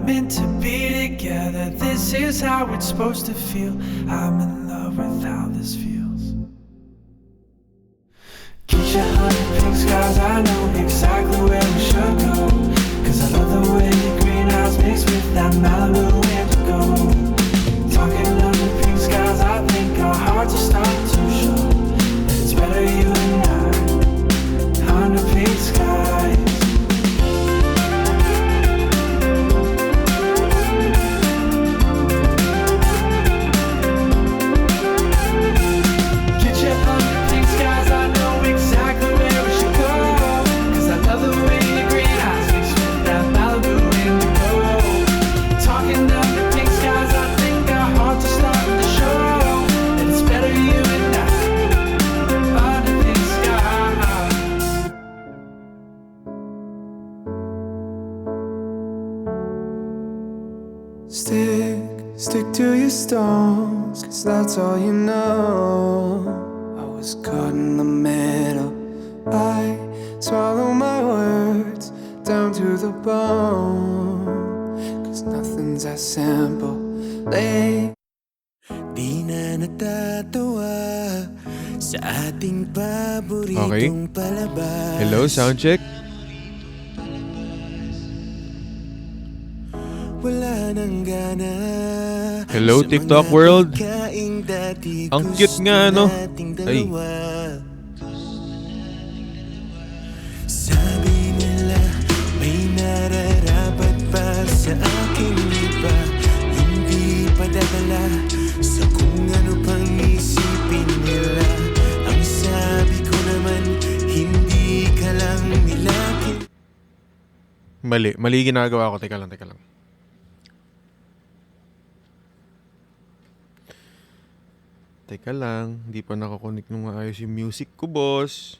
meant to be together. This is how it's supposed to feel. I'm in love with how this feels. Get your 100 pink skies, I know exactly where we should go. Cause I love the way your green eyes mix with that Malibu indigo. Talking under pink skies, I think our hearts are starting to show that it's better you and I under pink skies. Stick to your stones, cause that's all you know. I was caught in the middle. I swallow my words down to the bone. Cause nothing's as simple. Di na natatawa sa ating paboritong palabas. Hello, sound check. Wala nang gana. Hello, TikTok world. Ang cute nga, no? Ay. Sabi nila may nararapat pa sa aking iba. Hindi pa dadala sa kung ano pang isipin nila. Ang sabi ko naman, hindi ka lang nilapit. Mali ginagawa ko. Teka lang. Teka lang, hindi pa nakakonek ng maayos yung music ko, boss.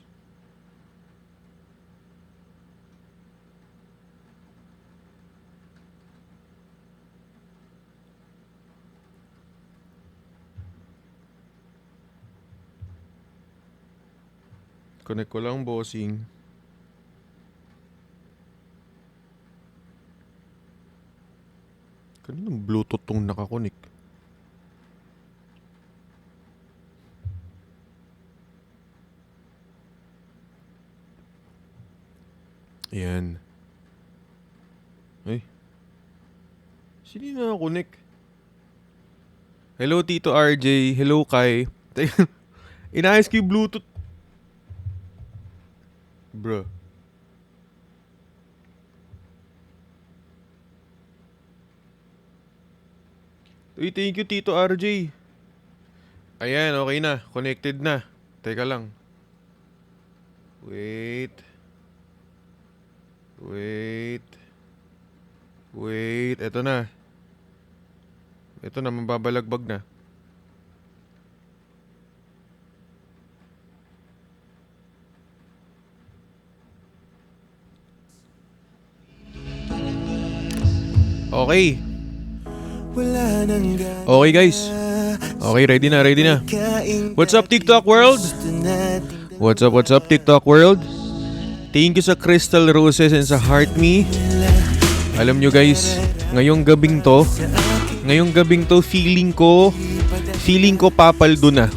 Connect ko lang, bossing. Kaninong Bluetooth tong nakakonek? Ayan. Ay. Sino na connect? Hello, Tito RJ. Hello, Kai. Inayos ko yung Bluetooth. Bro. Uy, thank you, Tito RJ. Ayan, okay na. Connected na. Teka lang. Wait. Eto na. Mababalagbag na. Okay. Okay, guys. Okay, ready na. What's up, TikTok world? What's up, TikTok world? Thank you sa Crystal Roses and sa Heart Me. Alam nyo guys, ngayong gabing to, feeling ko papaldo na.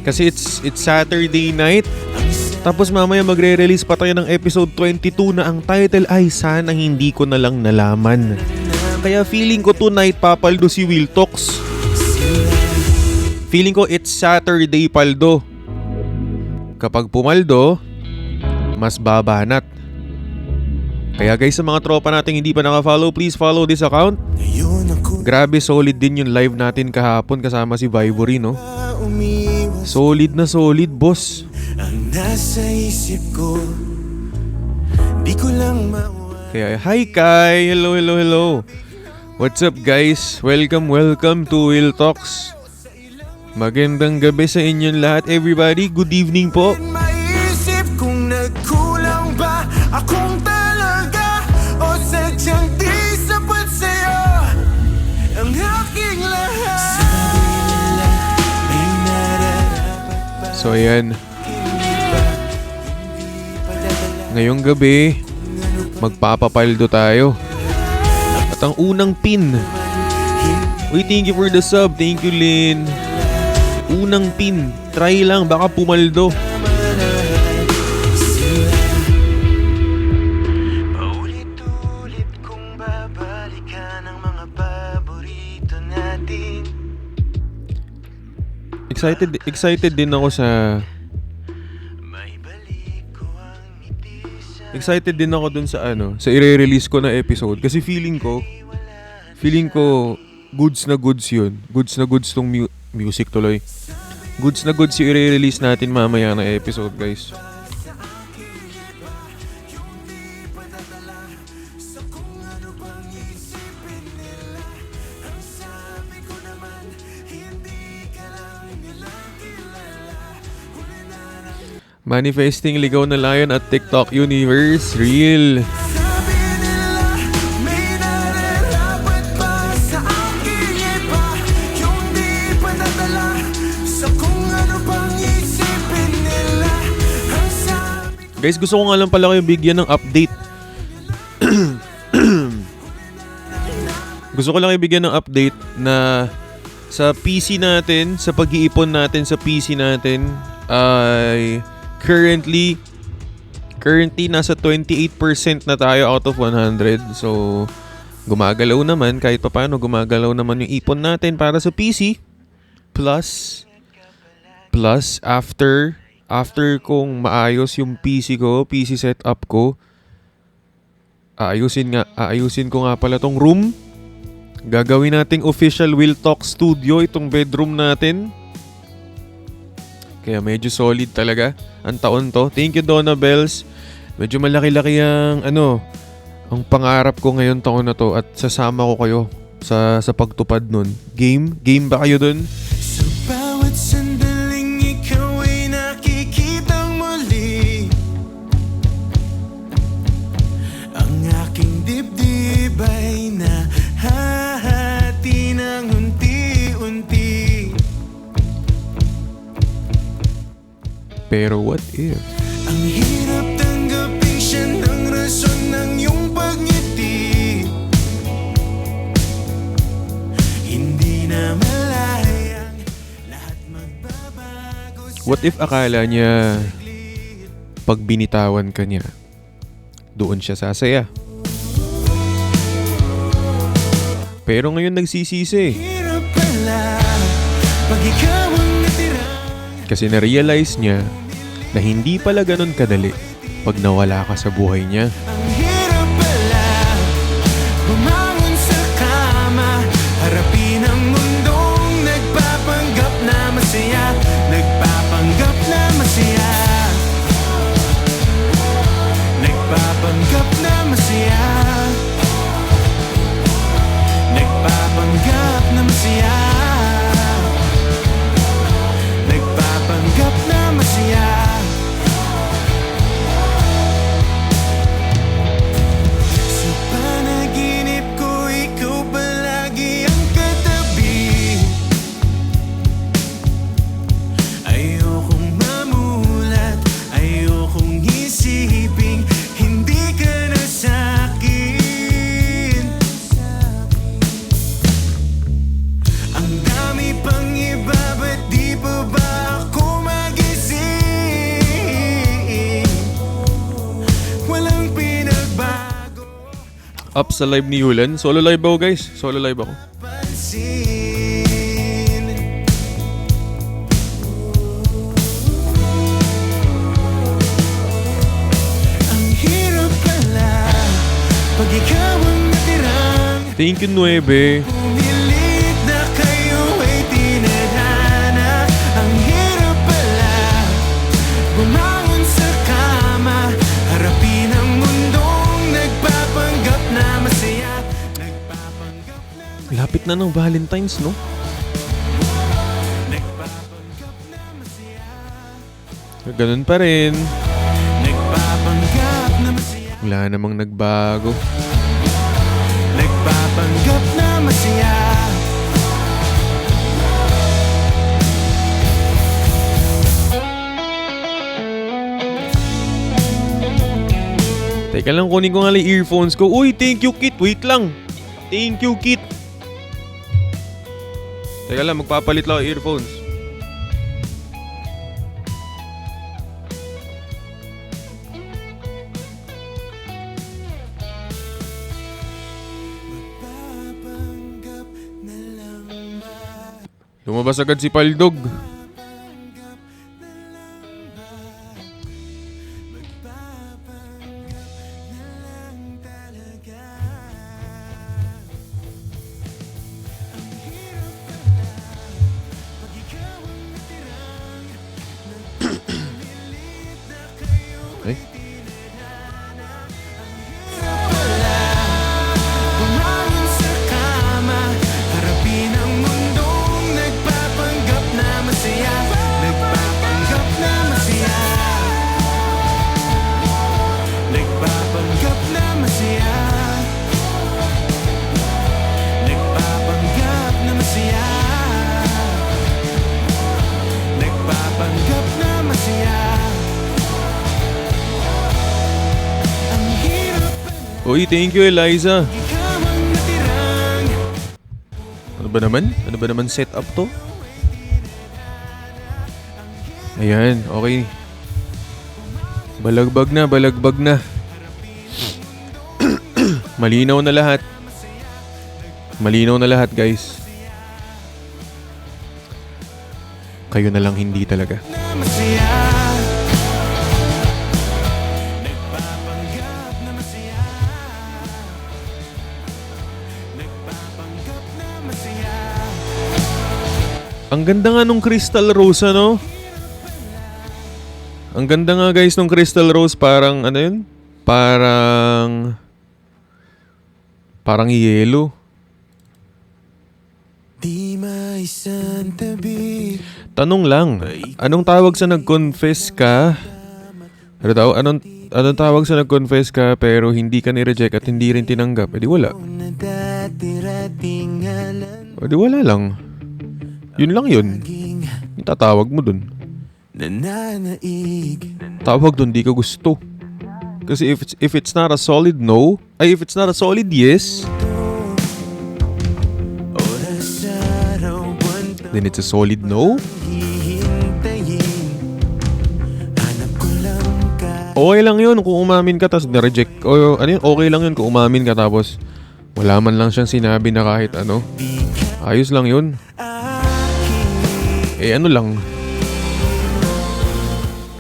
Kasi it's Saturday night. Tapos mamaya magre-release pa tayo ng episode 22 na ang title ay Sana Hindi Ko Na Lang Nalaman. Kaya feeling ko tonight papaldo si Will Talks. Feeling ko it's Saturday paldo. Kapag pumaldo, mas babanat. Kaya guys, sa mga tropa nating hindi pa naka-follow, please follow this account. Grabe, solid din yung live natin kahapon kasama si Vibory, no? Solid na solid, boss. Kaya, hi Kai! Hello. What's up guys? Welcome to Will Talks. Magandang gabi sa inyong lahat, everybody. Good evening po. Akong talaga o sadyang di sapat sa'yo ang aking lahat. So ayan, ngayong gabi magpapapaldo tayo. At Ang unang pin. Uy, thank you for the sub. Thank you, Lynn. Unang pin. Try lang, baka pumaldo. Paulit-ulit kong babalikan ang mga paborito natin. Excited din ako sa... Excited din ako dun sa sa i-release ko na episode. Kasi feeling ko goods na goods yun. Goods na goods tong music tuloy. Goods na goods yung i-release natin mamaya na episode, guys. Manifesting ligaw na lion at TikTok universe. Real. Sabi nila may nararapat pa sa aking iba, yung di padadala sa kung ano pang isipin nila. Ang sabi Guys, gusto ko nga lang pala kayo bigyan ng update. Gusto ko lang ibigyan ng update na sa PC natin, sa pag-iipon natin sa PC natin ay currently nasa 28% na tayo out of 100. So gumagalaw naman, kahit papaano gumagalaw naman yung ipon natin para sa PC. Plus after kong maayos yung PC setup ko, aayusin ko nga pala tong room. Gagawin nating official Will Talk Studio itong bedroom natin. Kaya medyo solid talaga ang taon to. Thank you, Donna Bells. Medyo malaki-laki ang ang pangarap ko ngayon taon na to at sasama ko kayo sa pagtupad nun. Game ba kayo dun? sa bawat sandaling ikaw ay nakikitang muli, ang aking dibdib ay nahahati ng unti-unti. Pero what if? Ang hirap tanggapin siya ng rason ng iyong pagngiti, hindi na malayang lahat magbabago sa What if akala niya pag binitawan ka niya, doon siya sasaya? Pero ngayon nagsisisi. hirap pala pag ikaw ang natira. Kasi na-realize niya na hindi pala ganun kadali pag nawala ka sa buhay niya. Ang hirap pala bumangon sa kama, harapin ang mundong nagpapanggap na masaya, nagpapanggap na masaya, nagpapanggap na masaya, nagpapanggap na masaya, nagpapanggap na masaya. Sa panaginip ko, ikaw palagi ang katabi. Ayokong mamulat, ayokong isipin, hindi ka na sa'kin. Ang dami pang iba, ba't di pa ba ako magising? Walang pinagbago, Up sa live ni Yulan. Solo live ako, guys. Solo live ako. pansin. Ang hirap pala pag ikaw ang natirang Thank you, Nuebe. pumilit na kayo ay tinadhana. Ang hirap pala bumangon sa kama, harapin ang mundong nagpapanggap na masaya, nagpapanggap na Lapit na ng Valentine's, no? nagpapanggap na masaya, Ganun pa rin. nagpapanggap na masaya, Wala namang nagbago. nagpapanggap na masaya. Teka lang, kunin ko nga lang earphones ko. Uy, thank you, Kit. Wait lang. Thank you, Kit. Teka lang, magpapalit lang ako earphones. Lumabas agad si Paldog. Ay. Bumangon sa kama, harapin ang mundong nagpapanggap na masaya. Nagpapanggap na masaya. Nagpapanggap na masaya. Nagpapanggap na masaya. Nagpapanggap na masaya. Uy, thank you, Eliza. Ano ba naman? Ano ba naman setup to? Ayan, okay. Balagbag na, balagbag na. Malinaw na lahat. Malinaw na lahat, guys. Kayo na lang hindi talaga. Ang ganda nga nung Crystal Rose, ano? Ang ganda nga, guys, nung Crystal Rose. Parang, ano yun? Parang yellow. Di maisantabi. Tanong lang, anong tawag sa nag-confess ka? Ano daw? Anong tawag sa nag-confess ka pero hindi ka ni-reject at hindi rin tinanggap? Eh di wala. O di wala lang. Yun lang yun. Yung tatawag mo dun. Tawag dun, di ka gusto. Kasi if it's not a solid no, if it's not a solid yes, then it's a solid no. Okay lang yun kung umamin ka tapos na-reject. O ano yun, okay lang yun kung umamin ka tapos wala man lang siyang sinabi na kahit ano. Ayos lang yun. Eh ano lang,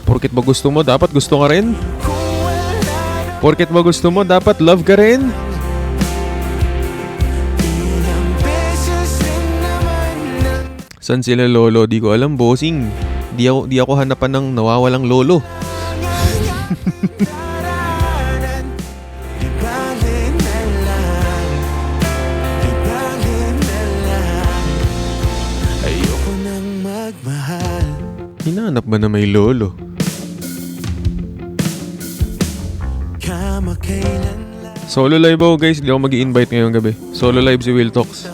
porket ba gusto mo, dapat gusto ka rin? Porket ba gusto mo, dapat love ka rin? San sila lolo? Di ko alam, bossing. Di ako hanapan ng nawawalang lolo. Hinanap ba na may lolo? Solo live ako, guys. Hindi ako mag-i-invite ngayong gabi. Solo live si Will Talks.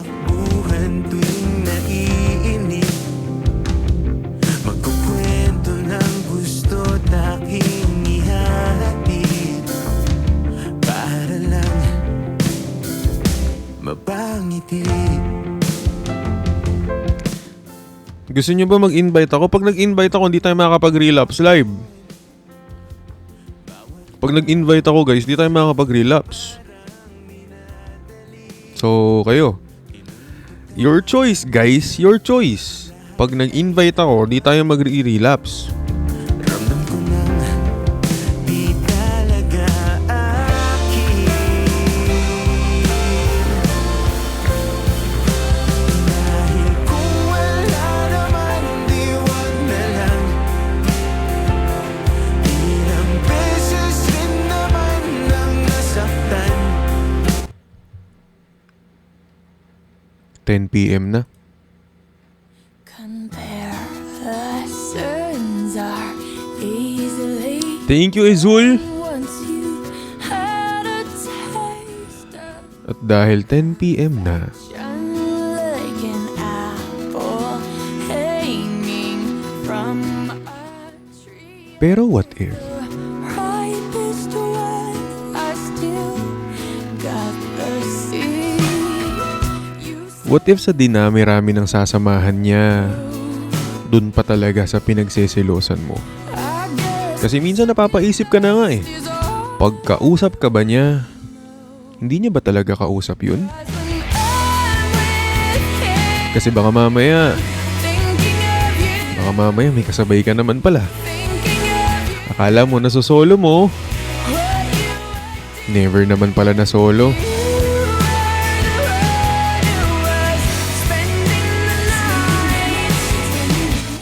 Gusto nyo ba mag-invite ako? Pag nag-invite ako, hindi tayo makakapag-relapse live. Pag nag-invite ako, guys, hindi tayo makakapag-relapse. So, kayo. Your choice, guys. Your choice. Pag nag-invite ako, hindi tayo mag-relapse. PM na. Thank you, Izul. At dahil 10 PM na, pero what if? What if sa dinami-rami ng sasamahan niya, dun pa talaga sa pinagsisilosan mo? Kasi minsan napapaisip ka na nga eh. Pagkausap ka ba niya, hindi niya ba talaga kausap yun? Kasi baka mamaya may kasabay ka naman pala. Akala mo nasusolo mo, never naman pala na solo.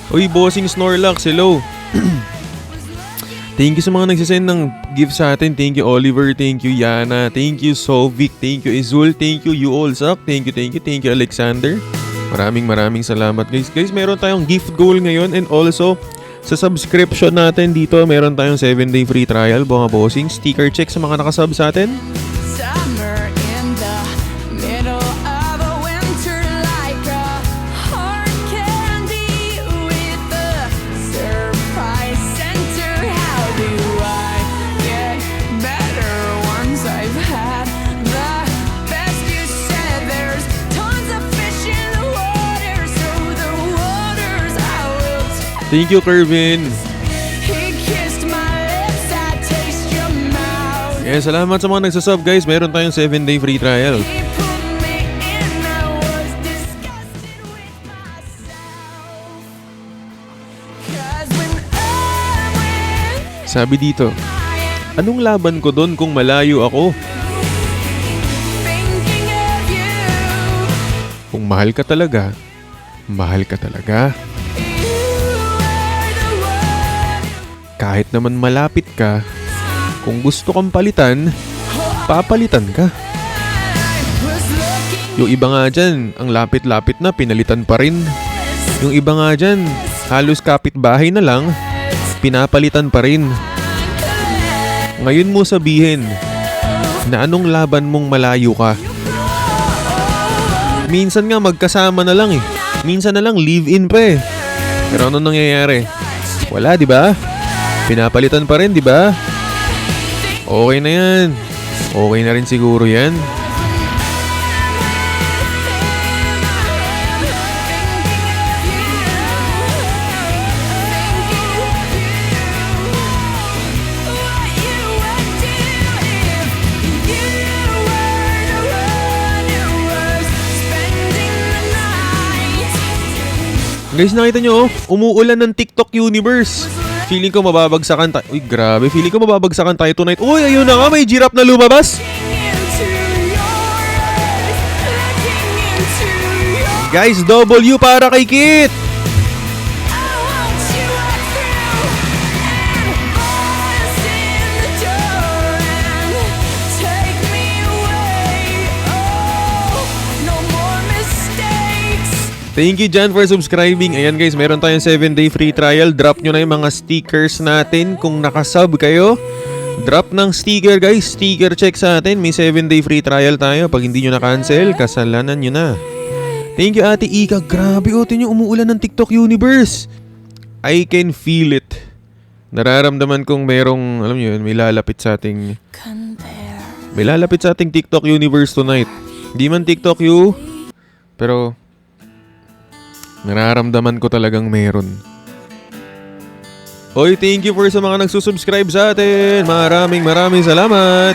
Uy, bossing Snorlax, hello. Thank you sa mga nagsisend ng gift sa atin. Thank you Oliver, thank you Yana, thank you Sovic, thank you Izul, thank you Yuolsak, thank you Alexander. Maraming salamat guys. Guys, meron tayong gift goal ngayon and also sa subscription natin dito, meron tayong 7-day free trial, mga bossing. Sticker check sa mga nakasub sa atin. Summer in the middle of a winter like a hard candy with a surprise center. How do I get better once I've had the best? You said there's tons of fish in the water, so the waters I will take. Thank you Kervin. He kissed my lips, I taste your mouth. Yeah, salamat sa mga nagsasub guys. Meron tayong 7-day free trial. He put me in, I was disgusted with myself. 'Cause when I'm with Sabi dito, anong laban ko doon kung malayo ako? thinking of you, Kung mahal ka talaga, mahal ka talaga. you are the one. Kahit naman malapit ka, kung gusto kang palitan, papalitan ka. I was looking Yung iba nga dyan, ang lapit-lapit na, pinalitan pa rin. Yung iba nga dyan, halos kapitbahay na lang, pinapalitan pa rin. Ngayon mo sabihin na anong laban mong malayo ka. Minsan nga magkasama na lang eh. Minsan na lang live-in pa eh. Pero anong nangyayari? Wala, di ba? Pinapalitan pa rin, di ba? Okay na yan. Okay na rin siguro yan. Guys, nakita nyo, umuulan ng TikTok universe. Feeling ko mababagsakan tayo. Uy, grabe. Feeling ko mababagsakan tayo tonight. Uy, ayun na nga. May giraffe na lumabas. Guys, W para kay Kit. Thank you Jan for subscribing. Ayan guys, meron tayong 7-day free trial. Drop nyo na yung mga stickers natin. Kung nakasub kayo, drop ng sticker guys. Sticker check sa atin. May 7-day free trial tayo. Pag hindi nyo na-cancel, kasalanan nyo na. Thank you Ate Ika. Grabe o, tingnan nyo, umuulan ng TikTok universe. I can feel it. Nararamdaman kong merong, alam nyo yun, may lalapit sa ating TikTok universe tonight. Hindi man TikTok you, pero nararamdaman ko talagang meron. Oy, thank you for sa mga nagsusubscribe sa atin. Maraming salamat.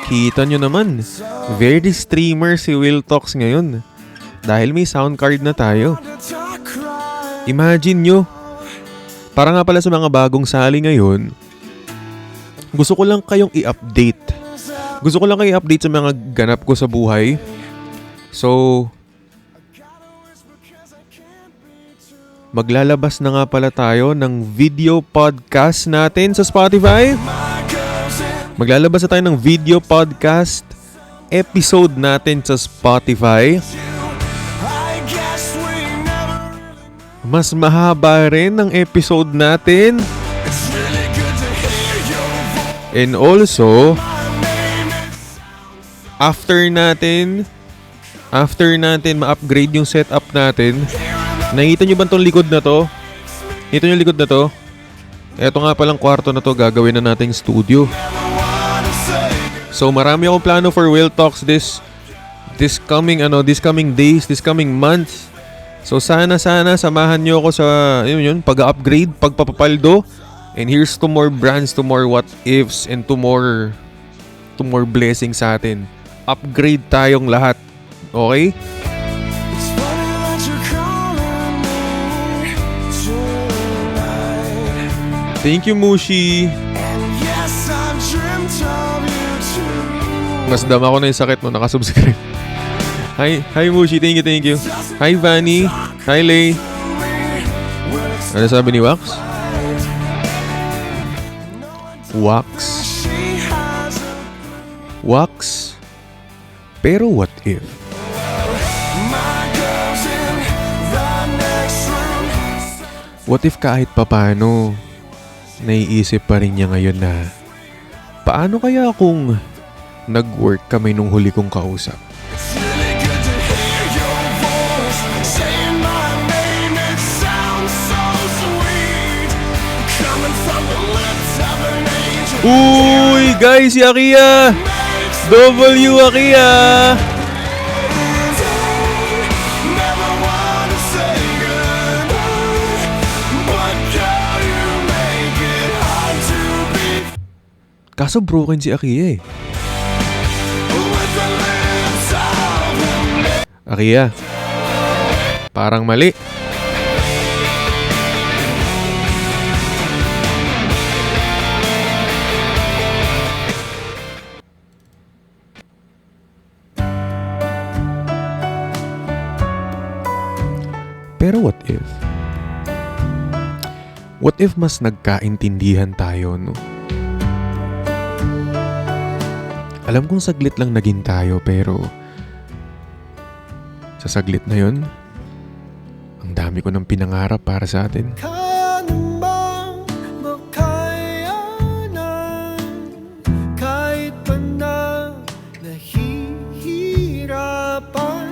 Kita nyo naman, very streamer si Will Talks ngayon. Dahil may sound card na tayo. Imagine nyo. Para nga pala sa mga bagong sali ngayon, gusto ko lang kayong i-update. Gusto ko lang kayong i-update sa mga ganap ko sa buhay. So, maglalabas na nga pala tayo ng video podcast natin sa Spotify. Maglalabas na tayo ng video podcast episode natin sa Spotify. Mas mahaba rin ang episode natin. And also, after natin ma-upgrade yung setup natin, nakita nyo ba itong likod na to? Ito yung likod na to. Ito nga palang kwarto na to, gagawin na nating studio. So marami akong plano for Will Talks this this coming days, this coming months. So sana samahan niyo ako sa pag-upgrade, pagpapapaldo. And here's to more brands, to more what ifs, and to more blessings sa atin. Upgrade tayong lahat. Okay? It's funny that you're calling me tonight. Thank you, Mushi. And yes, I've dreamt of you too. Mas dama ko na yung sakit mo, nakasubscribe. Hi Mushi, thank you. Hi Vanny. Hi Lay. Ano sabi ni Wax? Wax. Pero what if? What if kahit papano, naiisip pa rin niya ngayon na paano kaya kung nag-work kami nung huli kong kausap? Uy, guys, si Akia! W Akia! Kaso broken si Akia eh. Akia, parang mali. Pero what if? What if mas nagkaintindihan tayo, no? Alam kong saglit lang naging tayo, pero sa saglit na yon, ang dami ko nang pinangarap para sa atin. Kaya namang makayanan kahit pa na nahihirapan,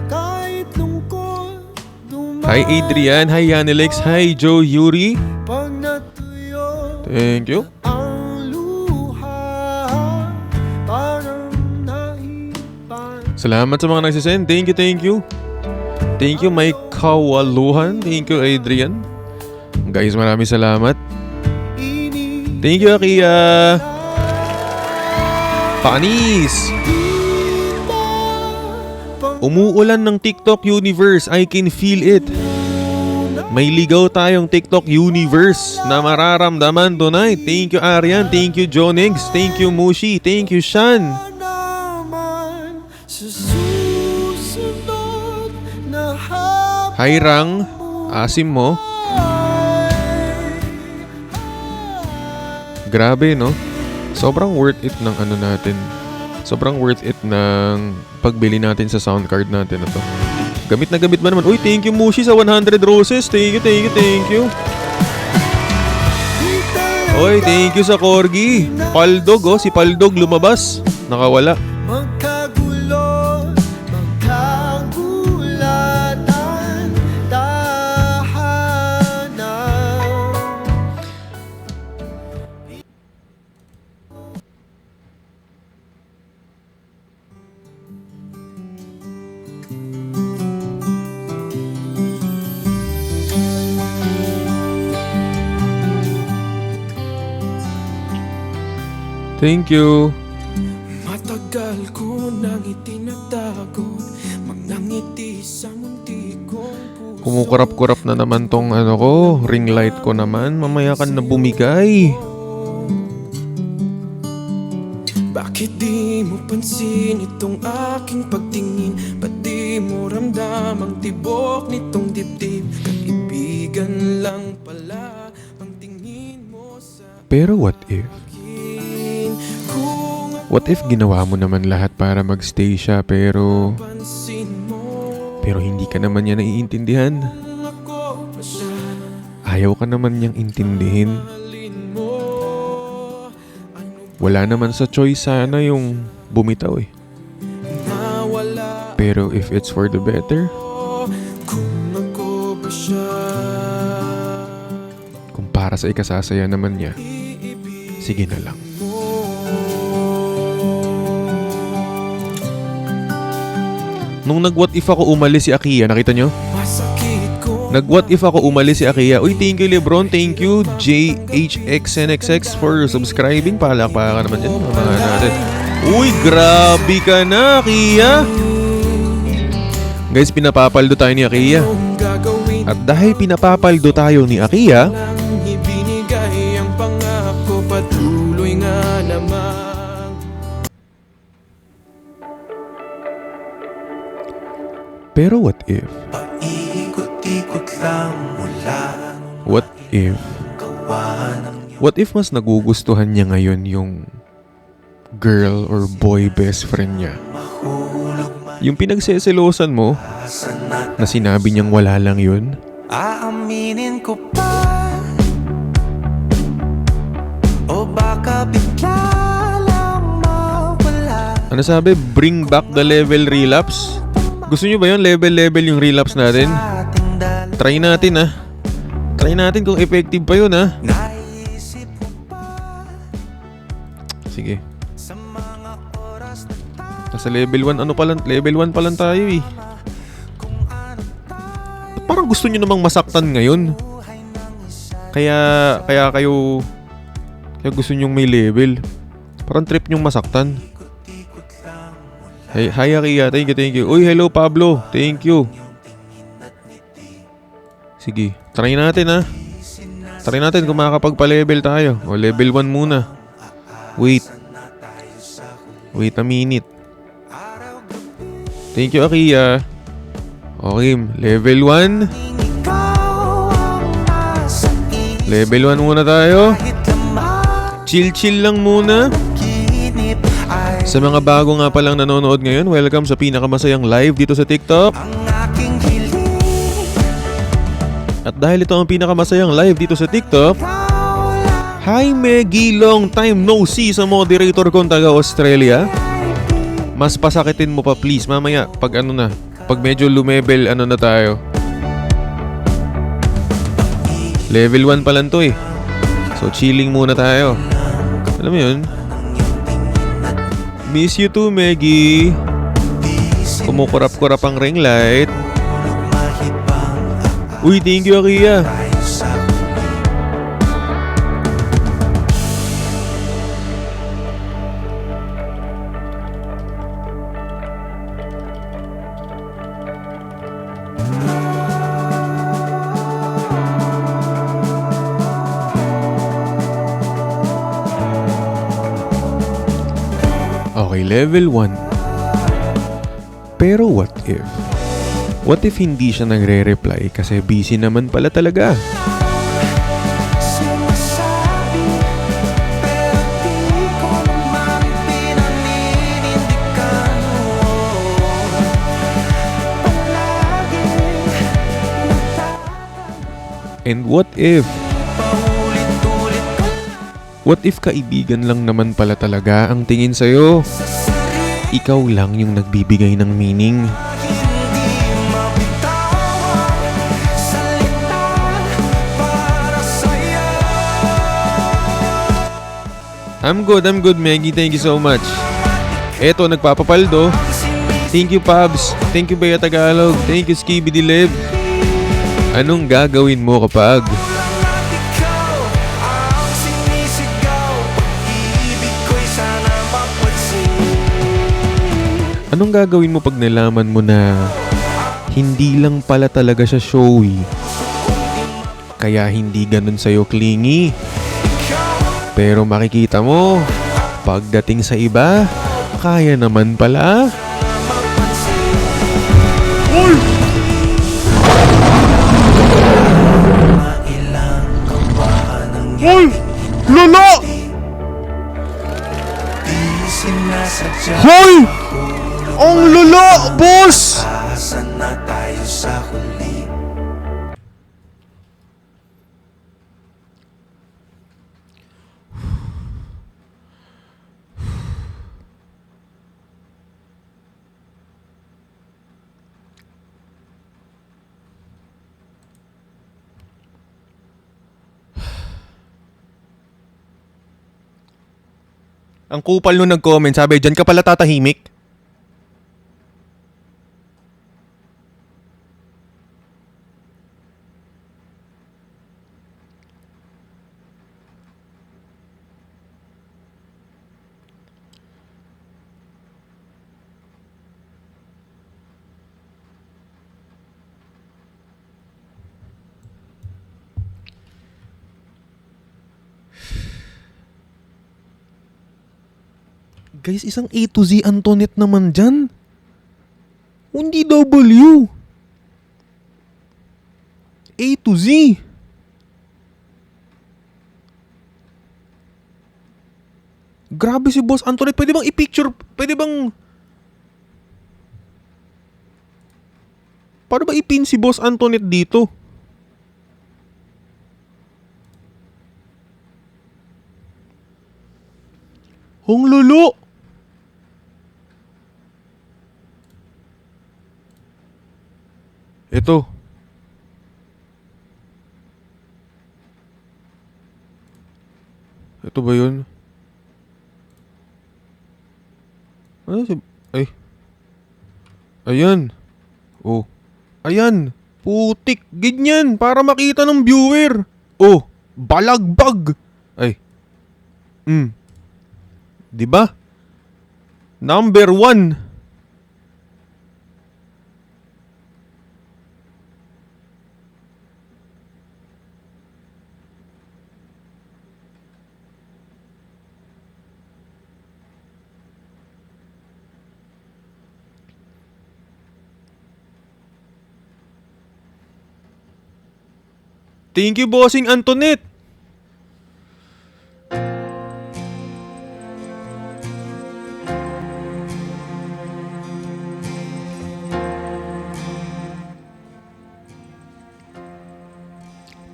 kahit lungkot dumaan. Hi Adrian, hi Yanelex, hi Joe Yuri. Pag natuyo Thank you. ang luha, parang naipan. Salamat sa mga nagsisend. Thank you. Thank you, Mike Kawaluhan. Thank you, Adrian. Guys, maraming salamat. Thank you, Akia. Panis. Umuulan ng TikTok universe. I can feel it. May ligaw tayong TikTok universe na mararamdaman tonight. Thank you, Arian. Thank you, Jonix. Thank you, Mushi. Thank you, Shan. Naman sa susunod na hapon. Hi, Rang. Asim mo. Grabe, no? Sobrang worth it ng ano natin. Sobrang worth it ng pagbili natin sa sound card natin na to. Gamit na gamit ba naman? Uy, thank you Mushi sa 100 roses. Thank you. Uy, thank you sa Corgi. Paldog, oh. Si Paldog lumabas. Nakawala. Magkagulo, magkagulatan, tahanan. Thank you. Matagal ko nang itinatago, mga ngiti sa munti kong puso. Kumukurap-kurap na naman tong ano ko. Ring light ko naman. Mamaya ka na bumigay. Bakit di mo pansin itong aking pagtingin? Ba't di mo ramdam ang tibok nitong dibdib? Kaibigan lang pala ang tingin mo sa Pero what if? akin. Kung What if ginawa mo naman lahat para magstay siya pero pansin mo, hindi ka naman niya naiintindihan? ako pa siya, Ayaw ka naman niyang intindihin. alin mo. Ano Wala naman sa choice sana yung bumitaw eh. nawala Pero if it's for the better, kung ako ba siya, kung para sa ikasasaya naman niya, sige na lang. Nung nag-what if ako umalis si Akiya, nakita nyo? Nag-what if ako umalis si Akiya. Uy, thank you Lebron, thank you JHXNXX for subscribing. Palakpakan naman dyan. Mamahan natin. Uy, grabe ka na, Akiya. Guys, pinapapaldo tayo ni Akiya. At dahil pinapapaldo tayo ni Akiya, ibinigay ang pangako, patuloy nga naman. pero what if? Paikot-ikot lang mula What if? What if mas nagugustuhan niya ngayon yung girl or boy best friend niya? Yung pinagseselosan mo na sinabi niyang wala lang yun? aaminin ko pa, o baka bigla lang mawala. Ano sabi? Bring back the level relapse? Gusto niyo ba yun? Level yung relapse natin? Ating dalawa Try natin ah. Try natin kung effective pa yun ah. naisip mo pa Sige. sa mga oras na tayo. Nasa level 1 ano pa lang? Level 1 pa lang tayo eh. Ba't parang gusto niyo namang masaktan ngayon? Kaya kayo gusto niyo may level. Parang trip niyong masaktan. Hey, hi Akiya, thank you. Uy, hello Pablo, thank you. Sige, try natin ha. Try natin kung makakapagpa-level tayo. O level 1 muna. Wait a minute. Thank you Akiya. Okay, level 1. Level 1 muna tayo. Chill lang muna. Sa mga bago nga palang nanonood ngayon, welcome sa pinakamasayang live dito sa TikTok. At dahil ito ang pinakamasayang live dito sa TikTok, hi Meggy, long time no see sa moderator kong taga Australia. Mas pasakitin mo pa please mamaya pag pag medyo lumebel na tayo. Level 1 pa lang to eh. So chilling muna tayo. Alam mo yun? Miss you too, Meggy. Kumukurap-kurap ang ring light. Uy, thank you, Akiya. Okay, level 1. Pero what if? What if hindi siya nagre-reply kasi busy naman pala talaga? Sinasabi, pero di ko naman pinaninindigan mo. Palagi And what if? paulit-ulit ko What if kaibigan lang naman pala talaga ang tingin sa'yo? sa sarili, Ikaw lang yung nagbibigay ng meaning. hindi mabitawang salita para sa'yo. I'm good, Maggie. Thank you so much. Eto, nagpapapaldo. Thank you, Pabs. Thank you, Bea Tagalog. Thank you, Skibby Dilib. Anong gagawin mo kapag At ikaw ang sinisigaw, pag-ibig ko'y sana mapansin. Anong gagawin mo pag nalaman mo na hindi lang pala talaga siya showy? Kaya hindi ganun sa'yo clingy. Pero makikita mo, pagdating sa iba, kaya naman pala. Hoy! Lolo! Sinasadya Hoy! Ang lolo, boss! asan na tayo sa huli. Ang kupal nung nag-comment, sabi, dyan ka pala tatahimik. Guys, isang A to Z Antoinette naman dyan. Hindi W. A to Z. Grabe si Boss Antoinette. Pwede bang i-picture? Pwede bang... Paano ba ipin si Boss Antoinette dito? Hong lolo! Ito. Ito ba yun? Ano si... Ay. Ayan. Oh. Ayan. Putik. Ganyan. Para makita ng viewer. Oh. Balagbag. Ay. Diba? Number 1. Thank you, Bossing Antoinette.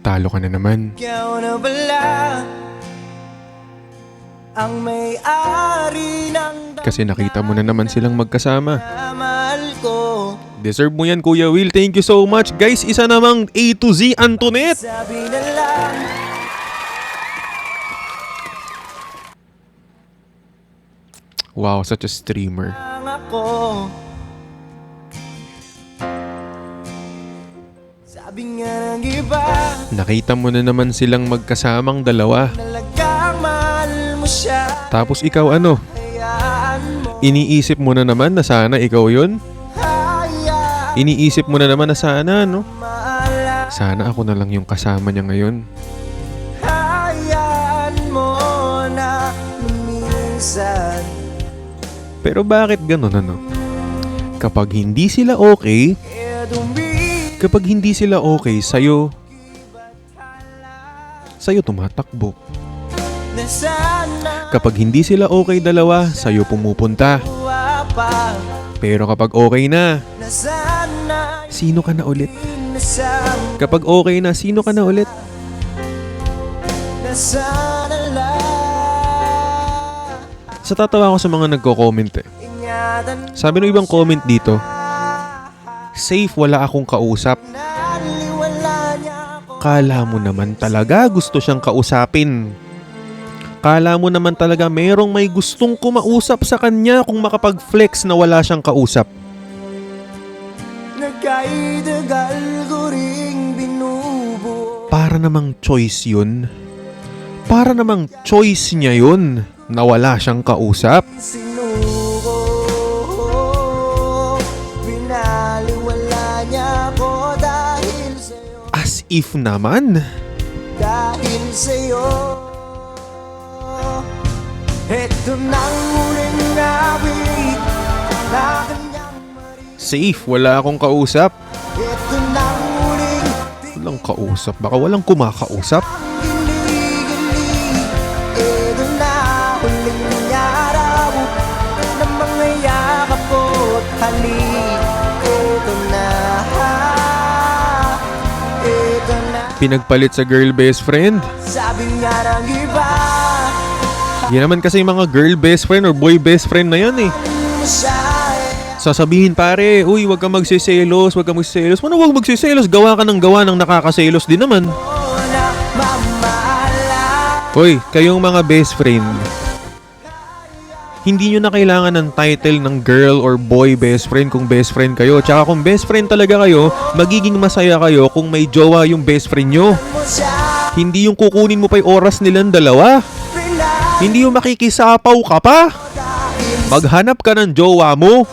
Talo ka na naman. Ikaw na bala ang may-ari ng Kasi nakita mo na naman silang magkasama. mahal ko. Deserve mo yan, Kuya Will. Thank you so much. Guys, isa namang A to Z Antoinette. Sabi na lang Wow, such a streamer. ang ako. Sabi nga ng iba Nakita mo na naman silang magkasamang dalawa. talagang mahal mo siya. Tapos ikaw ano? Hayaan mo, Iniisip mo na naman na sana ikaw yun? hayaan Iniisip mo na naman na sana, no? maala. Sana ako na lang yung kasama niya ngayon. Hayaan mo na minsan Pero bakit ganun, ano? Kapag hindi sila okay, kapag hindi sila okay, sa'yo tumatakbo. na sana Kapag hindi sila okay dalawa, sa'yo pumupunta. pa Pero kapag okay na, na sana sino ka na ulit? nasang Kapag okay na, sino ka na ulit? na sana lang Sa tatawa ako sa mga nagko-comment eh. ingatan Sabi ng ibang comment dito, safe, wala akong kausap. naliwala niya ako. Kala mo naman talaga gusto siyang kausapin. Kala mo naman talaga merong may gustong kumausap sa kanya kung makapag-flex na wala siyang kausap. Nagkaidagal ko ring binubuo. Para namang choice yun. Para namang choice niya yun na wala siyang kausap. Sinuko, binaliwala niya ako dahil sa'yo. As if naman. Dahil sa'yo. Ito nang huling awit na kanyang marinig. Safe, wala akong kausap. Ito nang huling Walang kausap. Baka walang kumakausap. gilig-gilig. Ito na huling araw na mga yakap ko't halik. Ito na, ito na. Pinagpalit sa girl best friend. Sabi nga ng iba, Yan naman kasi yung mga girl best friend or boy best friend na yan eh. mo siya Sasabihin pare, uy, wag kang magsiselos, wag kang magsiselos. Ano wag magsiselos? Gawa ka ng nakakaselos din naman. na mamahala. Hoy, kayong mga best friend, hindi nyo na kailangan ng title ng girl or boy best friend kung best friend kayo. Tsaka kung best friend talaga kayo, magiging masaya kayo kung may jowa yung best friend nyo. Mo siya Hindi yung kukunin mo pa yung oras nilang dalawa. Hindi yung makikisapaw ka pa. Maghanap ka ng jowa mo.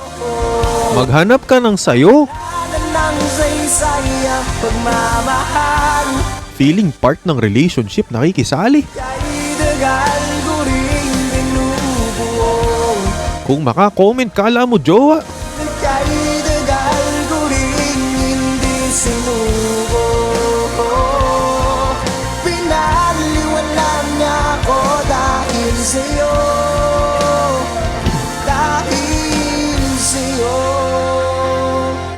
Maghanap ka ng sayo. ng saysay ang pagmamahal. Feeling part ng relationship, nakikisali. Kaidagal ko rin binubuo. Kung maka-comment, kala mo jowa. Kay tagal ko rin hindi sinuko. Pinaliwanan niya ako dahil sa'yo. Dahil sa'yo.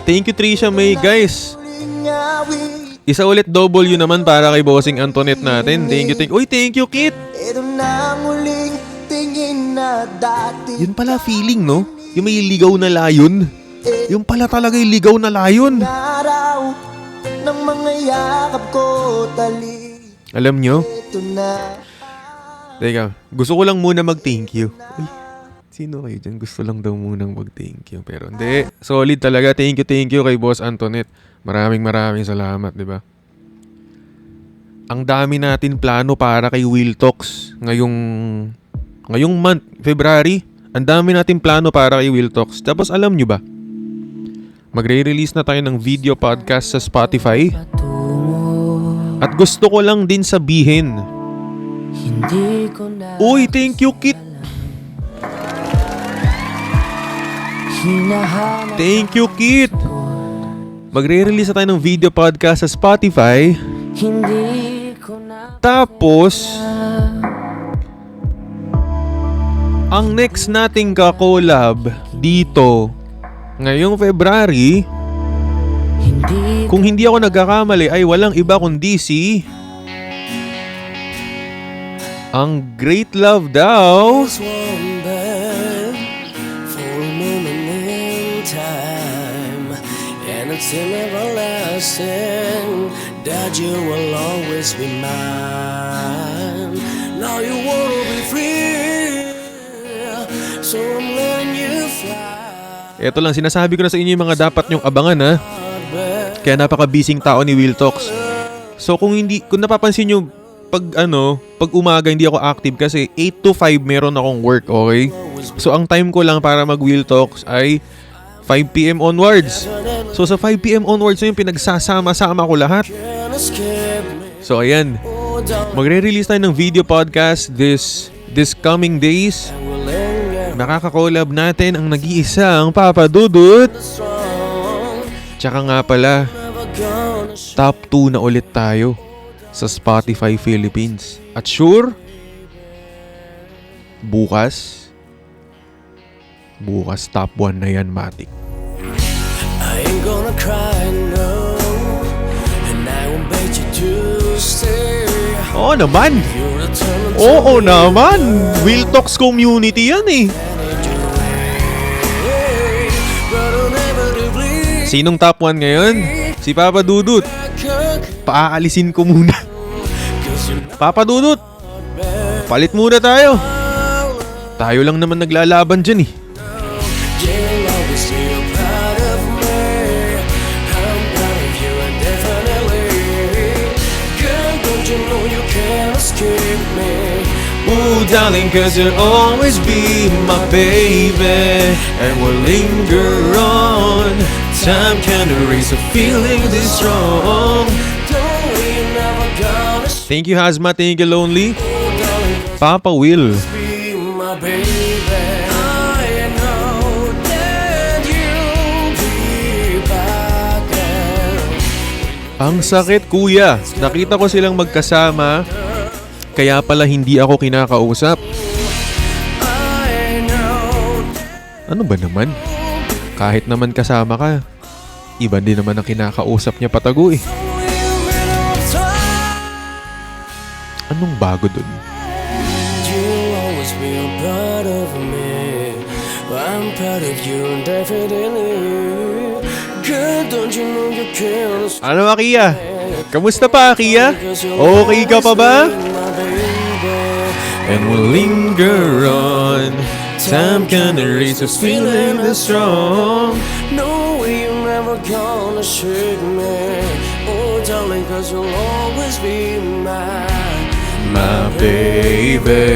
Thank you, Trisha May, guys. Muling awit. Isa ulit W naman para kay Bossing Antoinette natin. Thank you, Uy, thank you, Kit. Ito na muling tingin na dati. Yun pala feeling, no? Yung may ligaw na layon. Yung pala talaga yung ligaw na layon. Araw ng mga yakap ko tali. Alam nyo? Ito na. Teka, gusto ko lang muna mag-thank you. Uy, sino kayo dyan? Gusto lang daw munang mag-thank you. Pero hindi, solid talaga. Thank you kay Boss Antoinette. Maraming salamat, di ba? Ang dami natin plano para kay Will Talks ngayong month, February. Ang dami natin plano para kay Will Talks. Tapos alam nyo ba? Magre-release na tayo ng video podcast sa Spotify. At gusto ko lang din sabihin, uy, thank you, Kit. Thank you, Kit. Magre-release na tayo ng video podcast sa Spotify. Tapos, ang next nating ka-collab dito ngayong February, kung hindi ako nagkakamali, ay walang iba kundi si ang Great Love daw. It's everlasting that you will always be mine. Now you wanna be free, so I'm letting you fly. Ito lang, sinasabi ko na sa inyo yung mga dapat nyong abangan, ha. Kaya napaka-busy tao ni Will Talks. So kung napapansin nyo, pag umaga hindi ako active kasi 8 to 5 meron akong work, okay? So ang time ko lang para mag Will Talks ay 5 p.m. onwards. So sa 5 p.m. onwards yung pinagsasama-sama ko lahat. So ayan, magre-release tayo ng video podcast this coming days. Nakaka-collab natin ang nag-iisang Papa Dudut. Tsaka nga pala, top 2 na ulit tayo sa Spotify Philippines. At sure, bukas top 1 na yan, Matic. I ain't gonna cry, no, and I won't beg you to stay. Oo naman! You'll return to Oo naman! Will Talks community yan eh! but inevitably Sinong top 1 ngayon? Si Papa Dudut. Paalisin ko muna. Papa Dudut, palit muna tayo. Tayo lang naman naglalaban dyan eh. you'll always be a part of me. I'm proud of you indefinitely. Girl, don't you know you can't escape me? Ooh, darling, cause you'll always be my baby. And we'll linger on. Time can't erase a feeling this strong. Don't we never gonna Thank you, Hazma. Thank you, Lonely. darling, Papa Will. be my baby. I know that you'll be back and Ang sakit, kuya. Nakita ko silang magkasama. Kaya pala hindi ako kinakausap. I know Ano ba naman? Kahit naman kasama ka, iba din naman ang kinakausap niya patago eh. we'll never try. Anong bago dun? You'll always be a part of me. I'm proud of you indefinitely. Girl, don't you know you can't escape Ano, Akiya? Kamusta pa, Akiya? Okay ka pa ba? my baby. And we'll linger on. Time can erase a feeling this strong. No way you're never gonna shake me. Oh, darling, cause you'll always be mine. My baby.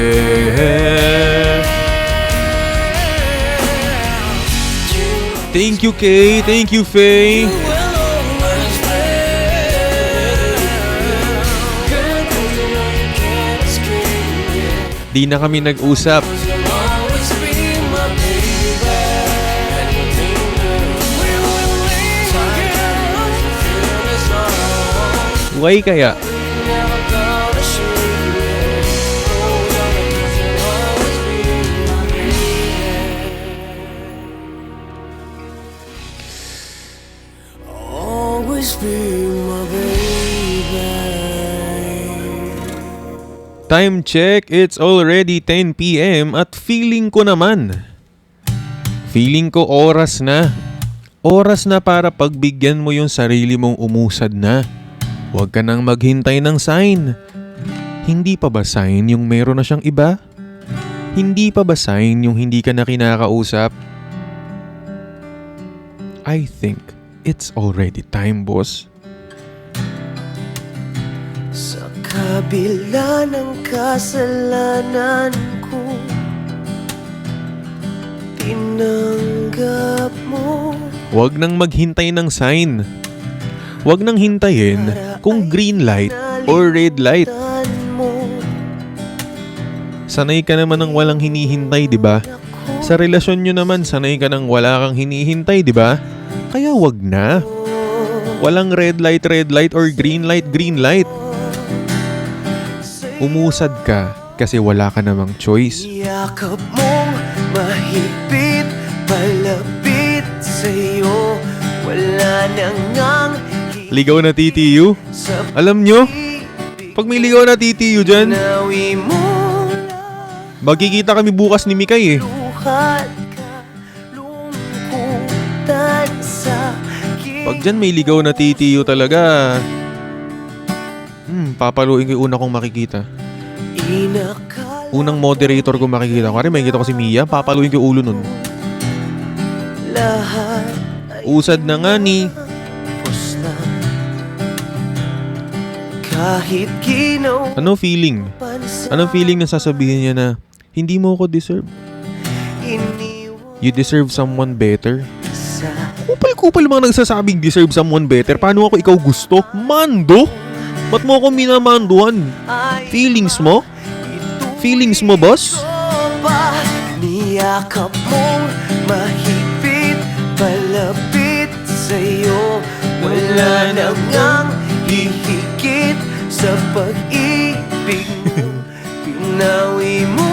Thank you, Kay. Thank you, Faye. Di na kami nag-usap. Why kaya? Never gonna shake me. Hold on, 'cause you'll always be my baby. Always be my baby. Time check, it's already 10 p.m. at feeling ko oras na. Oras na para pagbigyan mo yung sarili mong umusad na. Huwag ka nang maghintay ng sign. Hindi pa ba sign yung meron na siyang iba? Hindi pa ba sign yung hindi ka na kinakausap? I think it's already time, boss. Sa kabila ng kasalanan ko, tinanggap mo. Huwag nang maghintay ng sign. Huwag nang hintayin kung green light or red light. Tan mo Sanay ka naman ng walang hinihintay, di ba? Sa relasyon nyo naman, sanay ka ng wala kang hinihintay, di ba? Kaya wag na. Walang red light or green light. Umusad ka kasi wala ka namang choice. yakap mong mahigpit, palapit sa'yo. Wala nang ang Ligaw na TTU? sa Alam nyo, pag may ligaw na TTU dyan, panawi mo. magkikita kami bukas ni Mikay eh. Luhat ka, lungkutan sa Pag dyan may ligaw na TTU talaga, papaluin ko yung una kong makikita. inakal Unang moderator ko makikita ko. Kaya makikita ko si Mia, papaluin ko yung ulo nun. lahat ay Usad na nga ni. tapos na. Kahit ginawa Ano feeling? Anong feeling na sasabihin niya na, hindi mo ako deserve? iniwan You deserve someone better? sa Kupal-kupal mga nagsasabing deserve someone better. Paano ako ikaw gusto? Mando? Ba't mo ako minamanduhan? ay Feelings mo? Feelings mo, boss? pa niyakap mong mahigpit, palapit sa'yo. Wala nang ang hihigit sa pag-ibig mo. Pinawi mo